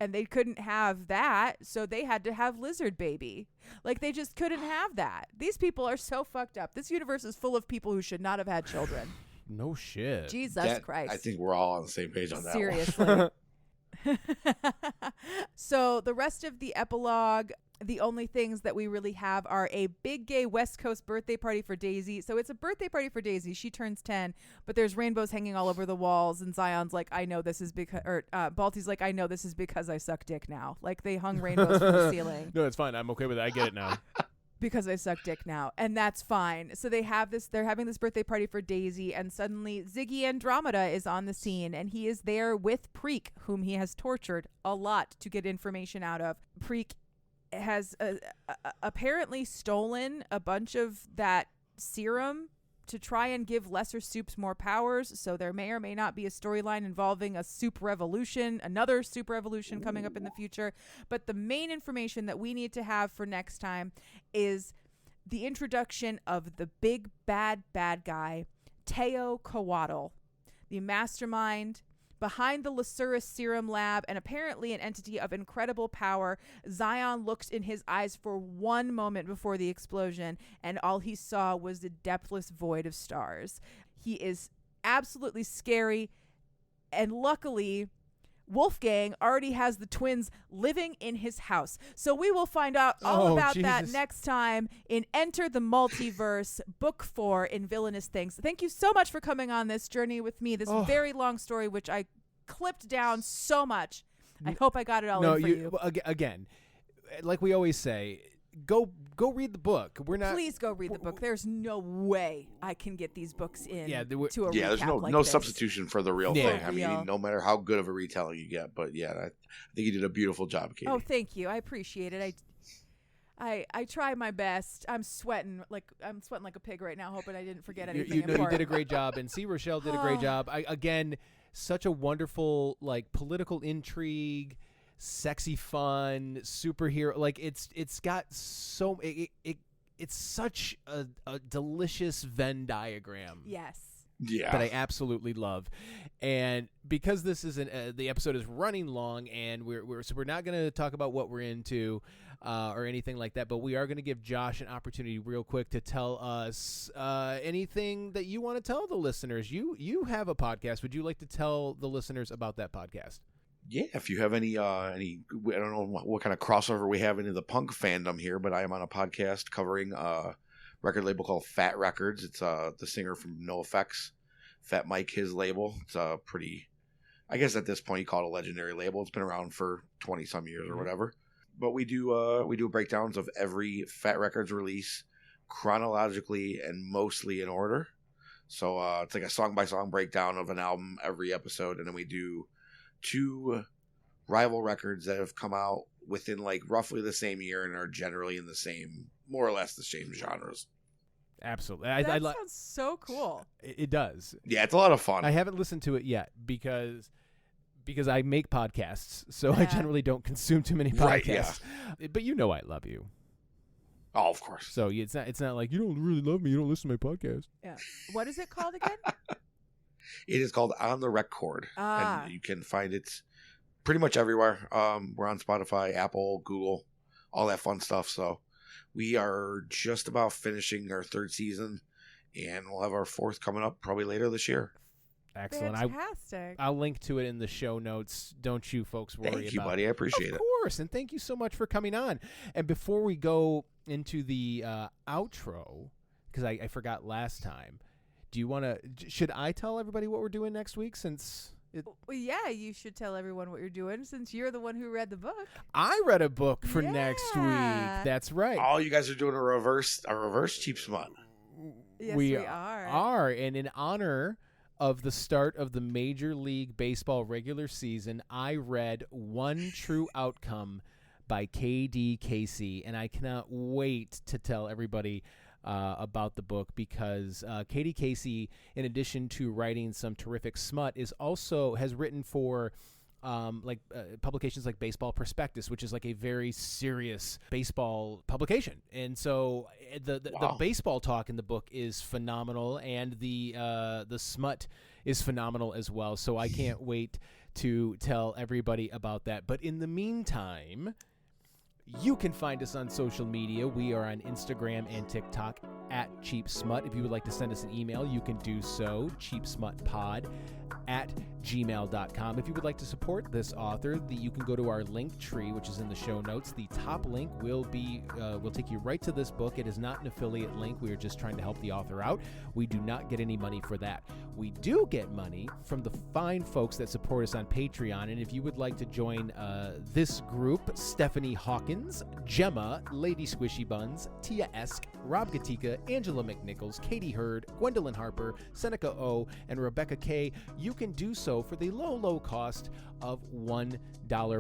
And they couldn't have that, so they had to have Lizard Baby. Like, they just couldn't have that. These people are so fucked up. This universe is full of people who should not have had children. No shit. Jesus Christ. I think we're all on the same page on that Seriously. one. So the rest of the epilogue, the only things that we really have are a big gay West Coast birthday party for Daisy. So it's a birthday party for Daisy. She turns 10, but there's rainbows hanging all over the walls. And Zion's like, I know this is because, or Balti's like, I know this is because I suck dick now. Like, they hung rainbows from the ceiling. No, it's fine. I'm okay with it. I get it now. Because I suck dick now. And that's fine. So they're having this birthday party for Daisy, and suddenly Ziggy Andromeda is on the scene, and he is there with Preek, whom he has tortured a lot to get information out of. Preek has apparently stolen a bunch of that serum to try and give lesser soups more powers, so there may or may not be a storyline involving another soup revolution coming up in the future. But the main information that we need to have for next time is the introduction of the big bad guy, Teo Coatl, the mastermind behind the Lacerus Serum Lab, and apparently an entity of incredible power. Zion looked in his eyes for one moment before the explosion, and all he saw was the depthless void of stars. He is absolutely scary, and luckily, Wolfgang already has the twins living in his house. So we will find out all about that next time in Enter the Multiverse, Book 4 in Villainous Things. Thank you so much for coming on this journey with me, this very long story, which I clipped down so much. I hope I got it all in for you. Again, like we always say, go read the book. Please go read the book. There's no way I can get these books in to a recap. There's no substitution for the real thing. I mean, no matter how good of a retelling you get, but yeah, I think you did a beautiful job, Katie. Oh, thank you. I appreciate it. I try my best. I'm sweating like a pig right now, hoping I didn't forget anything important. You did a great job, and Rochelle did a great job. Again, such a wonderful political intrigue. Sexy fun superhero, like it's got so it's such a delicious Venn diagram. Yes. Yeah. That I absolutely love. And because this is the episode is running long, and we're not going to talk about what we're into or anything like that, but we are going to give Josh an opportunity real quick to tell us anything that you want to tell the listeners. You have a podcast. Would you like to tell the listeners about that podcast? Yeah, if you have any, I don't know what kind of crossover we have into the punk fandom here, but I am on a podcast covering a record label called Fat Records. It's the singer from NoFX, Fat Mike, his label. It's pretty I guess at this point you call it a legendary label. It's been around for 20 some years or whatever. But we do breakdowns of every Fat Records release chronologically and mostly in order. So it's like a song by song breakdown of an album every episode, and then we do 2 rival records that have come out within like roughly the same year and are generally in the same, more or less the same genres. Absolutely. That sounds so cool. It does. Yeah, it's a lot of fun. I haven't listened to it yet because I make podcasts, so I generally don't consume too many podcasts. Right, yeah. But you know I love you. Oh, of course. So it's not like you don't really love me, you don't listen to my podcast. Yeah. What is it called again? It is called On the Record. And you can find it pretty much everywhere. We're on Spotify, Apple, Google, all that fun stuff. So we are just about finishing our 3rd season, and we'll have our 4th coming up probably later this year. Excellent. Fantastic. I'll link to it in the show notes. Don't you folks worry about it. Thank you, buddy. I appreciate it. Of course, and thank you so much for coming on. And before we go into the outro, because I forgot last time, should I tell everybody what we're doing next week since... Well, yeah, you should tell everyone what you're doing since you're the one who read the book. I read a book for next week. That's right. Oh, you guys are doing a reverse Cheap Smut. Yes, we are. And in honor of the start of the Major League Baseball regular season, I read One True Outcome by K.D. Casey, and I cannot wait to tell everybody about the book because K.D. Casey, in addition to writing some terrific smut, has written for publications like Baseball Prospectus, which is like a very serious baseball publication. And so the baseball talk in the book is phenomenal, and the smut is phenomenal as well. So I can't wait to tell everybody about that. But in the meantime, you can find us on social media. We are on Instagram and TikTok at Cheap Smut. If you would like to send us an email, you can do so, cheapsmutpod@gmail.com. If you would like to support this author, you can go to our link tree, which is in the show notes. The top link will take you right to this book. It is not an affiliate link. We are just trying to help the author out. We do not get any money for that. We do get money from the fine folks that support us on Patreon. And if you would like to join this group, Stephanie Hawkins, Gemma, Lady Squishy Buns, Tia Esk, Rob Gatika, Angela McNichols, Katie Hurd, Gwendolyn Harper, Seneca O, and Rebecca K, you can do so for the low cost of $1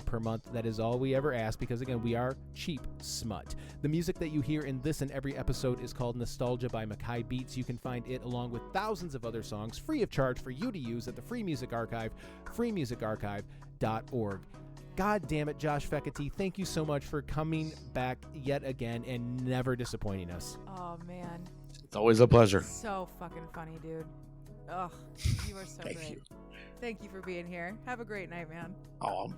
per month. That is all we ever ask because, again, we are Cheap Smut. The music that you hear in this and every episode is called Nostalgia by Mackay Beats. You can find it along with thousands of other songs free of charge for you to use at the Free Music Archive, freemusicarchive.org. God damn it, Josh Fekete, thank you so much for coming back yet again and never disappointing us. Oh, man. It's always a pleasure. So fucking funny, dude. Ugh, you are so great. You. Thank you for being here. Have a great night, man. Oh,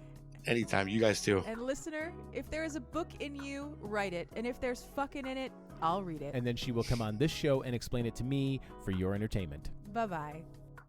anytime. You guys too. And listener, if there is a book in you, write it. And if there's fucking in it, I'll read it. And then she will come on this show and explain it to me for your entertainment. Bye-bye.